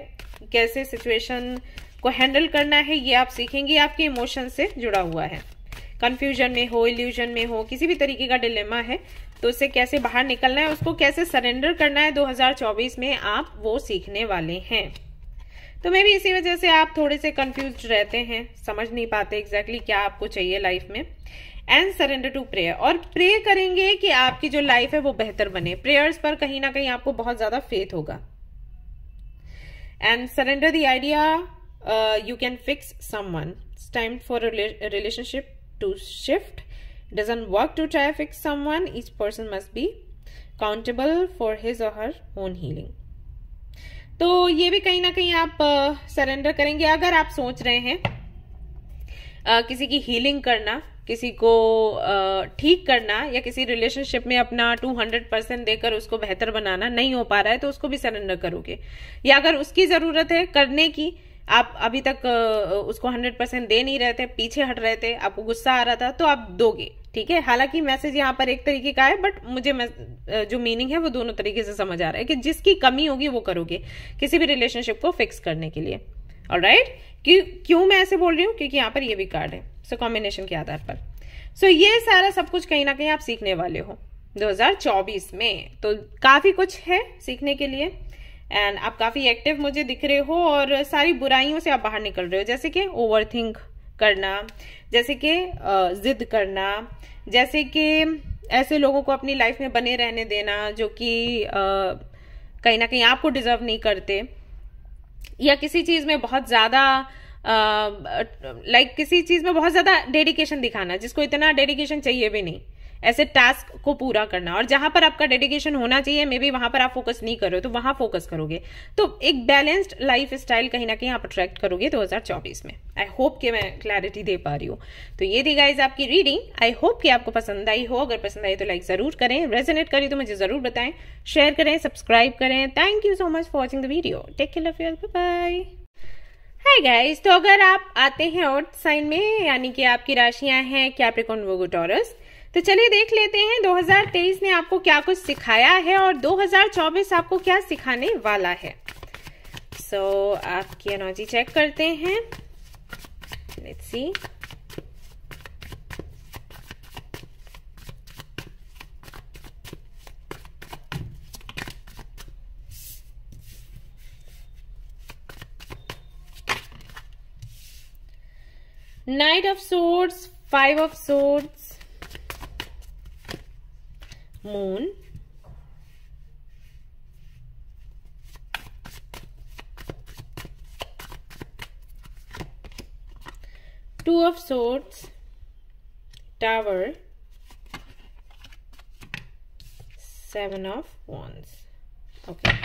कैसे सिचुएशन को हैंडल करना है, ये आप सीखेंगे। आपके इमोशन से जुड़ा हुआ है। कंफ्यूजन में हो, इल्यूजन में हो, किसी भी तरीके का डिलेमा है तो उससे कैसे बाहर निकलना है, उसको कैसे सरेंडर करना है, 2024 में आप वो सीखने वाले हैं। तो मे भी इसी वजह से आप थोड़े से कंफ्यूज रहते हैं, समझ नहीं पाते एग्जैक्टली क्या आपको चाहिए लाइफ में। एंड सरेंडर टू प्रेयर, और प्रे करेंगे कि आपकी जो लाइफ है वो बेहतर बने। प्रेयर्स पर कहीं ना कहीं आपको बहुत ज्यादा फेथ होगा। And surrender the idea you can fix someone. It's time for a relationship to shift. It doesn't work to try to fix someone. Each person must be accountable for his or her own healing. तो ये भी कहीं ना कहीं आप surrender करेंगे। अगर आप सोच रहे हैं किसी की हीलिंग करना, किसी को ठीक करना, या किसी रिलेशनशिप में अपना 200% देकर उसको बेहतर बनाना नहीं हो पा रहा है तो उसको भी सरेंडर करोगे। या अगर उसकी जरूरत है करने की, आप अभी तक उसको 100% दे नहीं रहे थे, पीछे हट रहे थे, आपको गुस्सा आ रहा था, तो आप दोगे। ठीक है। हालांकि मैसेज यहाँ पर एक तरीके का है, बट मुझे जो मीनिंग है वो दोनों तरीके से समझ आ रहा है कि जिसकी कमी होगी वो करोगे किसी भी रिलेशनशिप को फिक्स करने के लिए। ऑलराइट। क्यों मैं ऐसे बोल रही हूँ? क्योंकि यहाँ पर ये भी कार्ड है, सो कॉम्बिनेशन के आधार पर। सो ये सारा सब कुछ कहीं ना कहीं आप सीखने वाले हो 2024 में। तो काफी कुछ है सीखने के लिए। एंड आप काफी एक्टिव मुझे दिख रहे हो और सारी बुराइयों से आप बाहर निकल रहे हो, जैसे कि ओवरथिंक करना, जैसे कि जिद करना, जैसे कि ऐसे लोगों को अपनी लाइफ में बने रहने देना जो कि कहीं ना कहीं आपको डिजर्व नहीं करते, या किसी चीज में बहुत ज्यादा किसी चीज में बहुत ज्यादा डेडिकेशन दिखाना जिसको इतना डेडिकेशन चाहिए भी नहीं, ऐसे टास्क को पूरा करना। और जहां पर आपका डेडिकेशन होना चाहिए मे बी वहां पर आप फोकस नहीं कर रहे हो तो वहां फोकस करोगे। तो एक बैलेंस्ड लाइफ स्टाइल कहीं ना कहीं आप अट्रैक्ट करोगे 2024 में। आई होप कि मैं क्लैरिटी दे पा रही हूँ। तो ये थी गाइज आपकी रीडिंग। आई होप कि आपको पसंद आई हो। अगर पसंद आई तो लाइक जरूर करें, रेजोनेट करी तो मुझे जरूर बताएं, शेयर करें, सब्सक्राइब करें। Thank you so much for watching the video. Take care of your, bye. Hi guys, तो अगर आप आते हैं अर्थ साइन में, यानी कि आपकी राशियां हैं कैप्रिकॉर्न, वर्गो, टॉरस, तो चलिए देख लेते हैं 2023 ने आपको क्या कुछ सिखाया है और 2024 आपको क्या सिखाने वाला है। सो आपकी एनर्जी चेक करते हैं। Let's see. Knight of Swords, 5 of Swords, Moon, Two of Swords, Tower, 7 of Wands. Okay.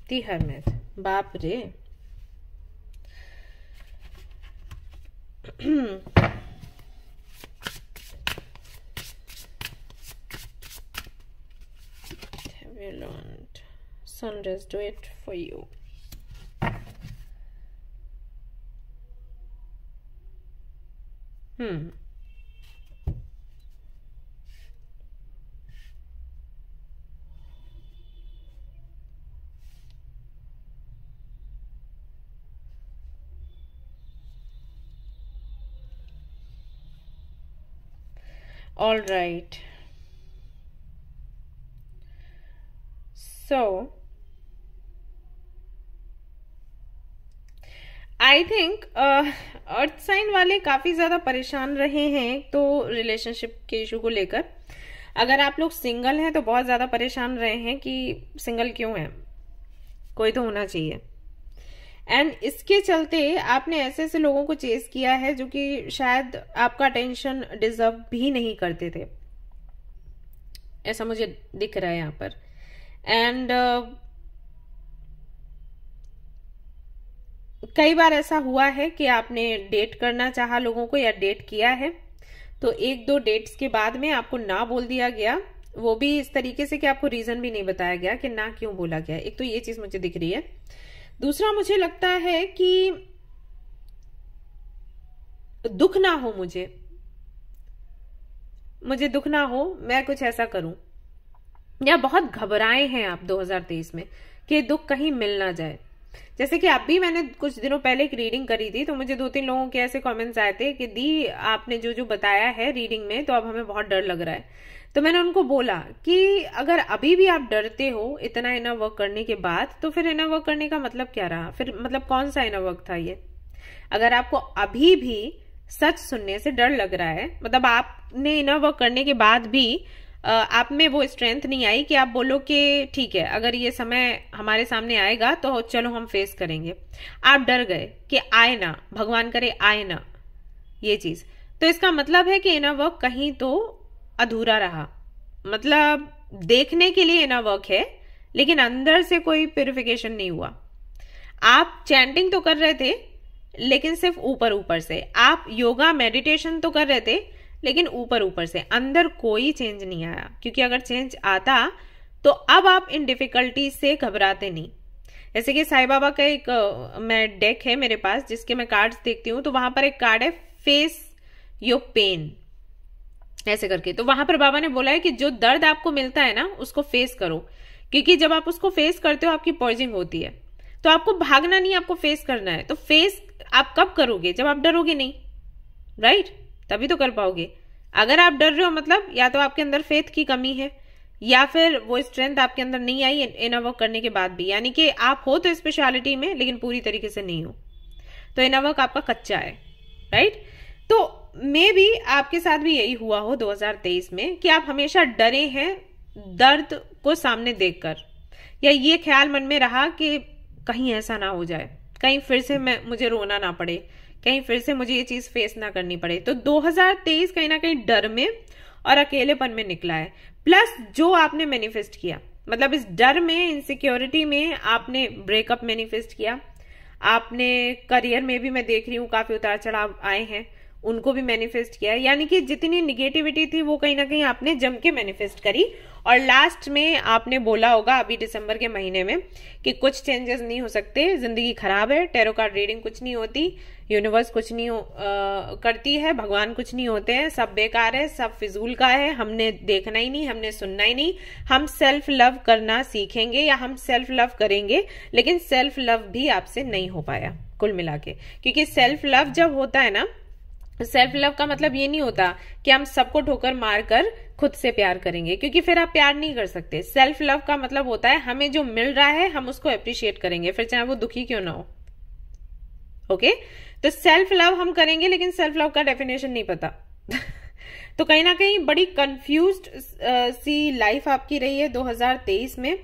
The Hermit. बाप रे। Have you learned? Sun does do it for you. All right. So I think earth sign वाले काफी ज्यादा परेशान रहे हैं तो relationship के इशू को लेकर। अगर आप लोग सिंगल हैं तो बहुत ज्यादा परेशान रहे हैं कि सिंगल क्यों है, कोई तो होना चाहिए। एंड इसके चलते आपने ऐसे ऐसे लोगों को चेस किया है जो कि शायद आपका अटेंशन डिजर्व भी नहीं करते थे, ऐसा मुझे दिख रहा है यहाँ पर। एंड कई बार ऐसा हुआ है कि आपने डेट करना चाहा लोगों को या डेट किया है तो एक दो डेट्स के बाद में आपको ना बोल दिया गया, वो भी इस तरीके से कि आपको रीजन भी नहीं बताया गया कि ना क्यों बोला गया। एक तो ये चीज मुझे दिख रही है। दूसरा मुझे लगता है कि दुख ना हो, मुझे दुख ना हो, मैं कुछ ऐसा करूं, या बहुत घबराए हैं आप 2023 में कि दुख कहीं मिल ना जाए। जैसे कि अभी मैंने कुछ दिनों पहले एक रीडिंग करी थी तो मुझे 2-3 लोगों के ऐसे कमेंट्स आए थे कि दी आपने जो जो बताया है रीडिंग में तो अब हमें बहुत डर लग रहा है। तो मैंने उनको बोला कि अगर अभी भी आप डरते हो इतना इनर वर्क करने के बाद तो फिर इनर वर्क करने का मतलब क्या रहा, फिर मतलब कौन सा इनर वर्क था ये। अगर आपको अभी भी सच सुनने से डर लग रहा है, मतलब आपने इनर वर्क करने के बाद भी आप में वो स्ट्रेंथ नहीं आई कि आप बोलो कि ठीक है अगर ये समय हमारे सामने आएगा तो चलो हम फेस करेंगे, आप डर गए कि आए ना, भगवान करे आए ना ये चीज, तो इसका मतलब है कि इनर वर्क कहीं तो अधूरा रहा। मतलब देखने के लिए इनर वर्क है लेकिन अंदर से कोई प्यूरिफिकेशन नहीं हुआ। आप चैंटिंग तो कर रहे थे लेकिन सिर्फ ऊपर ऊपर से, आप योगा मेडिटेशन तो कर रहे थे लेकिन ऊपर ऊपर से, अंदर कोई चेंज नहीं आया। क्योंकि अगर चेंज आता तो अब आप इन डिफिकल्टी से घबराते नहीं। जैसे कि साईं बाबा का एक मैं डेक है मेरे पास जिसके मैं कार्ड्स देखती हूँ, तो वहां पर एक कार्ड है फेस योर पेन ऐसे करके। तो वहां पर बाबा ने बोला है कि जो दर्द आपको मिलता है ना उसको फेस करो, क्योंकि जब आप उसको फेस करते हो आपकी पर्जिंग होती है। तो आपको भागना नहीं, आपको फेस करना है। तो फेस आप कब करोगे, जब आप डरोगे नहीं, राइट? तभी तो कर पाओगे। अगर आप डर रहे हो मतलब या तो आपके अंदर फेथ की कमी है या फिर वो स्ट्रेंथ आपके अंदर नहीं आई इनर वर्क करने के बाद भी, यानी कि आप हो तो स्पेशलिटी में लेकिन पूरी तरीके से नहीं हो, तो इनर वर्क आपका कच्चा है, राइट? तो मे भी आपके साथ भी यही हुआ हो 2023 में कि आप हमेशा डरे हैं दर्द को सामने देखकर, या ये ख्याल मन में रहा कि कहीं ऐसा ना हो जाए, कहीं फिर से मुझे रोना ना पड़े, कहीं फिर से मुझे ये चीज फेस ना करनी पड़े। तो 2023 कहीं ना कहीं डर में और अकेलेपन में निकला है। प्लस जो आपने मैनिफेस्ट किया, मतलब इस डर में, इनसिक्योरिटी में आपने ब्रेकअप मैनिफेस्ट किया, आपने करियर में भी मैं देख रही हूँ काफी उतार चढ़ाव आए हैं, उनको भी मैनिफेस्ट किया। यानी कि जितनी निगेटिविटी थी वो कहीं ना कहीं आपने जम के मैनिफेस्ट करी। और लास्ट में आपने बोला होगा अभी दिसंबर के महीने में कि कुछ चेंजेस नहीं हो सकते, जिंदगी खराब है, टैरो कार्ड रीडिंग कुछ नहीं होती, यूनिवर्स कुछ नहीं करती है, भगवान कुछ नहीं होते हैं, सब बेकार है, सब फिजूल का है, हमने देखना ही नहीं, हमने सुनना ही नहीं, हम सेल्फ लव करना सीखेंगे या हम सेल्फ लव करेंगे, लेकिन सेल्फ लव भी आपसे नहीं हो पाया कुल मिला के। क्योंकि सेल्फ लव जब होता है ना, सेल्फ लव का मतलब ये नहीं होता कि हम सबको ठोकर मारकर खुद से प्यार करेंगे, क्योंकि फिर आप प्यार नहीं कर सकते। सेल्फ लव का मतलब होता है हमें जो मिल रहा है हम उसको अप्रिशिएट करेंगे, फिर चाहे वो दुखी क्यों ना हो। ओके, तो सेल्फ लव हम करेंगे लेकिन सेल्फ लव का डेफिनेशन नहीं पता। तो कहीं ना कहीं बड़ी कंफ्यूज्ड सी लाइफ आपकी रही है 2023 में,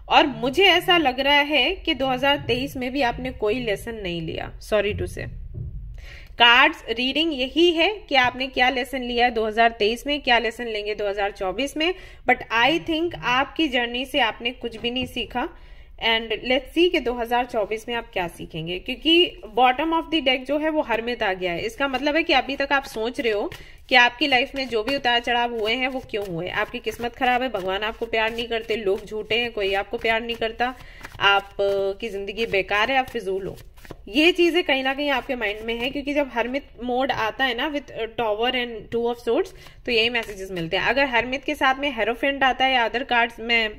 और मुझे ऐसा लग रहा है कि 2023 में भी आपने कोई लेसन नहीं लिया। सॉरी टू से, कार्ड्स रीडिंग यही है कि आपने क्या लेसन लिया है 2023 में, क्या लेसन लेंगे 2024 में। बट आई थिंक आपकी जर्नी से आपने कुछ भी नहीं सीखा, एंड लेट्स सी कि 2024 में आप क्या सीखेंगे। क्योंकि बॉटम ऑफ द डेक जो है वो हरमित आ गया है। इसका मतलब है कि अभी तक आप सोच रहे हो कि आपकी लाइफ में जो भी उतार चढ़ाव हुए हैं वो क्यों हुए। आपकी किस्मत खराब है, भगवान आपको प्यार नहीं करते, लोग झूठे हैं, कोई आपको प्यार नहीं करता, आप की जिंदगी बेकार है, आप फिजूल हो। ये चीजें कहीं ना कहीं आपके माइंड में है, क्योंकि जब हरमित मोड आता है ना with tower and 2 of swords, तो यही मैसेजेस मिलते हैं। अगर हरमित के साथ में हेरोफेंट आता है या अदर कार्ड्स, मैं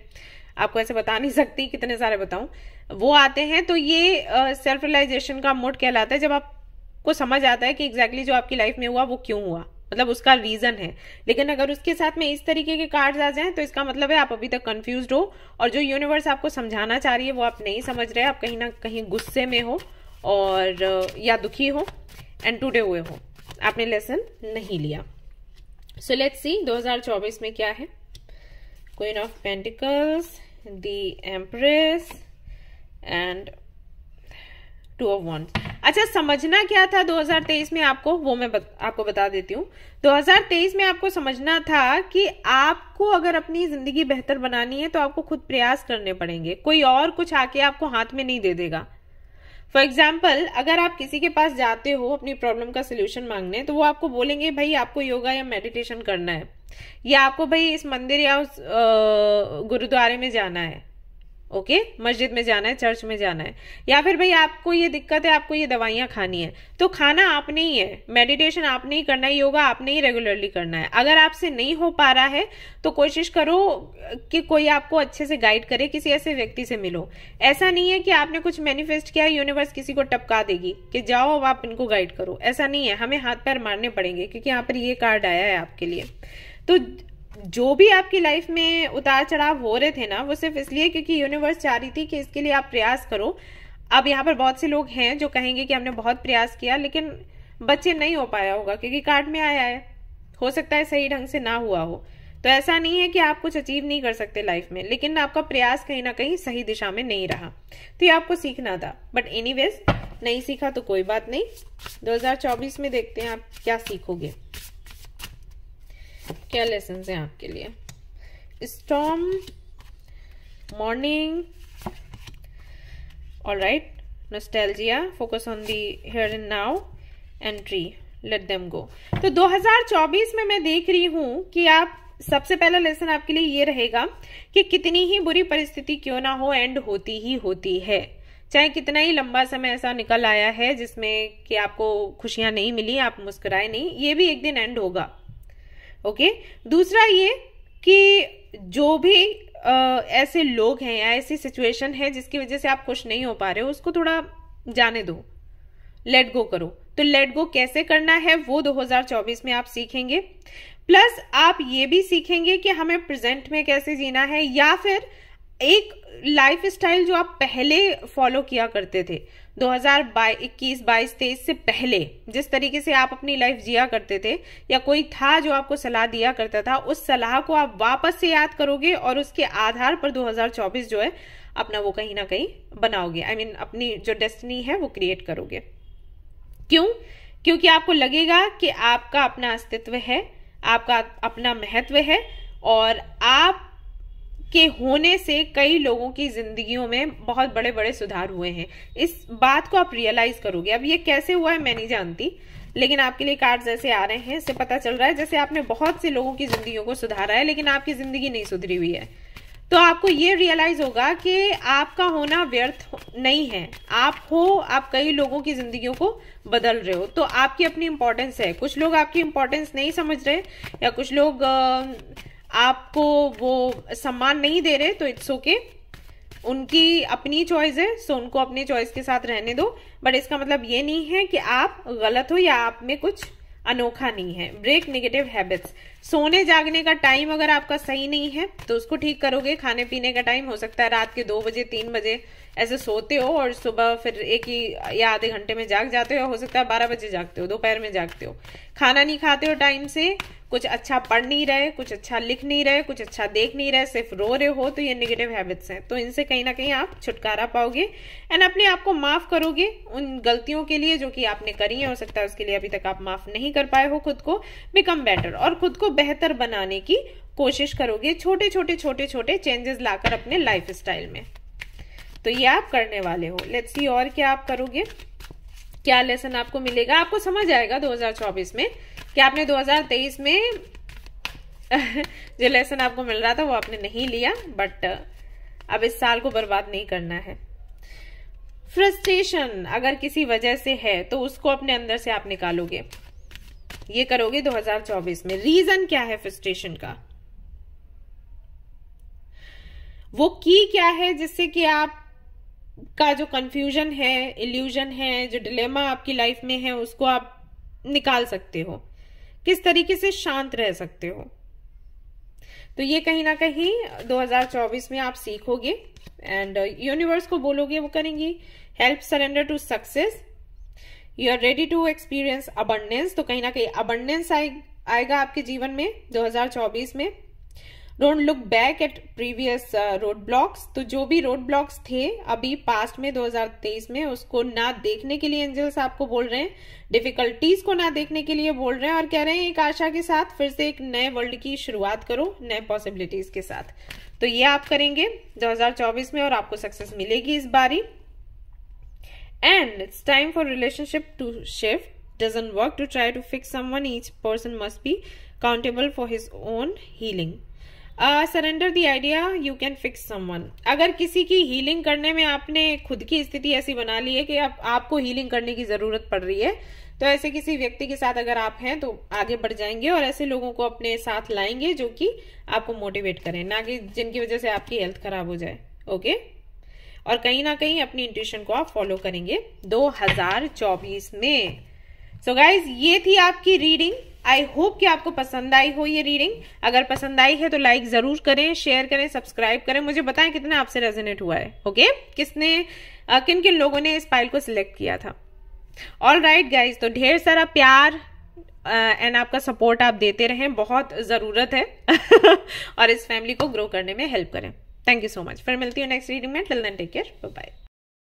आपको ऐसे बता नहीं सकती कितने सारे बताऊं, वो आते हैं, तो ये सेल्फ रियलाइजेशन का मोड कहलाता है, जब आपको समझ आता है कि एग्जैक्टली जो आपकी लाइफ में हुआ वो क्यों हुआ, मतलब उसका रीजन है। लेकिन अगर उसके साथ में इस तरीके के कार्ड्स आ जाएं तो इसका मतलब है आप अभी तक कंफ्यूज्ड हो, और जो यूनिवर्स आपको समझाना चाह रही है वो आप नहीं समझ रहे, आप कहीं ना कहीं गुस्से में हो, और या दुखी हो एंड टूटे हुए हो, आपने लेसन नहीं लिया। सो लेट्स सी 2024 में क्या है। Queen of pentacles, the empress and 2 of wands. अच्छा, समझना क्या था 2023 में आपको, वो मैं आपको बता देती हूँ। 2023 में आपको समझना था कि आपको अगर अपनी जिंदगी बेहतर बनानी है तो आपको खुद प्रयास करने पड़ेंगे, कोई और कुछ आके आपको हाथ में नहीं दे देगा। फॉर एग्जाम्पल, अगर आप किसी के पास जाते हो अपनी प्रॉब्लम का सोल्यूशन मांगने, तो वो आपको बोलेंगे भाई आपको योगा या मेडिटेशन करना है, या आपको भाई इस मंदिर या उस गुरुद्वारे में जाना है, ओके, मस्जिद में जाना है, चर्च में जाना है, या फिर भाई आपको ये दिक्कत है, आपको ये दवाइयां खानी है, तो खाना आपने ही है, मेडिटेशन आपने ही करना है, योगा आपने ही रेगुलरली करना है। अगर आपसे नहीं हो पा रहा है तो कोशिश करो कि कोई आपको अच्छे से गाइड करे, किसी ऐसे व्यक्ति से मिलो। ऐसा नहीं है कि आपने कुछ मैनिफेस्ट किया, यूनिवर्स किसी को टपका देगी कि जाओ अब आप इनको गाइड करो, ऐसा नहीं है। हमें हाथ पैर मारने पड़ेंगे, क्योंकि यहाँ पर ये कार्ड आया है आपके लिए। तो जो भी आपकी लाइफ में उतार चढ़ाव हो रहे थे ना, वो सिर्फ इसलिए क्योंकि यूनिवर्स चाह रही थी कि इसके लिए आप प्रयास करो। अब यहाँ पर बहुत से लोग हैं जो कहेंगे कि हमने बहुत प्रयास किया लेकिन बच्चे नहीं हो पाया होगा, क्योंकि कार्ड में आया है, हो सकता है सही ढंग से ना हुआ हो। तो ऐसा नहीं है कि आप कुछ अचीव नहीं कर सकते लाइफ में, लेकिन आपका प्रयास कहीं ना कहीं सही दिशा में नहीं रहा, तो ये आपको सीखना था। बट एनीवेज, नहीं सीखा तो कोई बात नहीं। 2024 में देखते हैं आप क्या सीखोगे, क्या लेसन है आपके लिए। Storm, morning, alright, nostalgia, focus on the here and now, and tree, let them go. तो 2024 में मैं देख रही हूं कि आप, सबसे पहला लेसन आपके लिए ये रहेगा कि कितनी ही बुरी परिस्थिति क्यों ना हो, एंड होती ही होती है। चाहे कितना ही लंबा समय ऐसा निकल आया है जिसमें कि आपको खुशियां नहीं मिली, आप मुस्कुराए नहीं, ये भी एक दिन एंड होगा, ओके। दूसरा ये कि जो भी ऐसे लोग हैं या ऐसी सिचुएशन है जिसकी वजह से आप खुश नहीं हो पा रहे हो, उसको थोड़ा जाने दो, लेट गो करो। तो लेट गो कैसे करना है वो 2024 में आप सीखेंगे। प्लस आप ये भी सीखेंगे कि हमें प्रेजेंट में कैसे जीना है, या फिर एक लाइफ स्टाइल जो आप पहले फॉलो किया करते थे 2021, 22, 23 से पहले, जिस तरीके से आप अपनी लाइफ जिया करते थे, या कोई था जो आपको सलाह दिया करता था, उस सलाह को आप वापस से याद करोगे और उसके आधार पर 2024 जो है अपना वो कहीं ना कहीं बनाओगे। I mean, अपनी जो डेस्टिनी है वो क्रिएट करोगे। क्यों? क्योंकि आपको लगेगा कि आपका अपना अस्तित्व है, आपका अपना महत्व है, और आप के होने से कई लोगों की जिंदगियों में बहुत बड़े बड़े सुधार हुए हैं। इस बात को आप रियलाइज करोगे। अब ये कैसे हुआ है मैं नहीं जानती, लेकिन आपके लिए कार्ड्स ऐसे आ रहे हैं, इससे पता चल रहा है जैसे आपने बहुत से लोगों की जिंदगियों को सुधारा है, लेकिन आपकी जिंदगी नहीं सुधरी हुई है। तो आपको ये रियलाइज होगा कि आपका होना व्यर्थ नहीं है, आप हो, आप कई लोगों की जिंदगियों को बदल रहे हो, तो आपकी अपनी इंपॉर्टेंस है। कुछ लोग आपकी इंपॉर्टेंस नहीं समझ रहे, या कुछ लोग आपको वो सम्मान नहीं दे रहे, तो इट्स ओके, उनकी अपनी चॉइस है, सो उनको अपनी चॉइस के साथ रहने दो। बट इसका मतलब ये नहीं है कि आप गलत हो या आप में कुछ अनोखा नहीं है। Break negative habits. सोने जागने का टाइम अगर आपका सही नहीं है तो उसको ठीक करोगे। खाने पीने का टाइम हो सकता है रात के 2 बजे 3 बजे ऐसे सोते हो और सुबह फिर 1 या आधे घंटे में जाग जाते हो सकता है 12 बजे जागते हो, दोपहर में जागते हो। खाना नहीं खाते हो टाइम से, कुछ अच्छा पढ़ नहीं रहे, कुछ अच्छा लिख नहीं रहे, कुछ अच्छा देख नहीं रहे, सिर्फ रो रहे हो, तो ये नेगेटिव हैबिट्स हैं। तो इनसे कहीं ना कहीं आप छुटकारा पाओगे एंड अपने आप को माफ करोगे उन गलतियों के लिए जो कि आपने करी है। हो सकता है उसके लिए अभी तक आप माफ नहीं कर पाए हो खुद को। बिकम बेटर, और खुद को बेहतर बनाने की कोशिश करोगे, छोटे छोटे चेंजेस लाकर अपने लाइफ स्टाइल में। तो ये आप करने वाले हो। लेट्स सी और क्या आप करोगे, क्या लेसन आपको मिलेगा। आपको समझ आएगा 2024 में कि आपने 2023 में जो लेसन आपको मिल रहा था वो आपने नहीं लिया, बट अब इस साल को बर्बाद नहीं करना है। फ्रस्ट्रेशन अगर किसी वजह से है तो उसको अपने अंदर से आप निकालोगे, ये करोगे 2024 में। रीजन क्या है फ्रस्ट्रेशन का, वो की क्या है जिससे कि आप का जो कंफ्यूजन है, इल्यूजन है, जो डिलेमा आपकी लाइफ में है, उसको आप निकाल सकते हो। किस तरीके से शांत रह सकते हो, तो ये कहीं ना कहीं 2024 में आप सीखोगे एंड यूनिवर्स को बोलोगे, वो करेंगी help surrender to success, you are ready to experience abundance, तो कहीं ना कहीं अबंडेंस आएगा आपके जीवन में 2024 में। Don't look back at previous road blocks, तो जो भी रोड ब्लॉक्स थे अभी पास्ट में 2023 में, उसको ना देखने के लिए एंजल्स आपको बोल रहे हैं, डिफिकल्टीज को ना देखने के लिए बोल रहे हैं, और कह रहे हैं एक आशा के साथ फिर से एक नए वर्ल्ड की शुरुआत करो, नए पॉसिबिलिटीज के साथ। तो ये आप करेंगे 2024 में और आपको सक्सेस मिलेगी इस बारी। And it's time for relationship to shift, doesn't work to try to fix someone, each person must be countable for his own healing. Surrender the idea you can fix someone, अगर किसी की healing करने में आपने खुद की स्थिति ऐसी बना ली है कि आपको हीलिंग करने की जरूरत पड़ रही है, तो ऐसे किसी व्यक्ति के साथ अगर आप हैं तो आगे बढ़ जाएंगे और ऐसे लोगों को अपने साथ लाएंगे जो कि आपको मोटिवेट करें, ना कि जिनकी वजह से आपकी हेल्थ खराब हो जाए। ओके, और कहीं ना कहीं अपनी इंट्यूशन को आप फॉलो करेंगे 2024 में। सो गाइज, ये थी आपकी रीडिंग। आई होप कि आपको पसंद आई हो ये रीडिंग। अगर पसंद आई है तो लाइक जरूर करें, शेयर करें, सब्सक्राइब करें। मुझे बताएं कितना आपसे रेजोनेट हुआ है। ओके, किन किन लोगों ने इस फाइल को सिलेक्ट किया था। ऑल राइट गाइज, तो ढेर सारा प्यार एंड आपका सपोर्ट आप देते रहें, बहुत जरूरत है और इस फैमिली को ग्रो करने में हेल्प करें। Thank you so much. फिर मिलती हूँ नेक्स्ट रीडिंग में। Till then take care, bye bye.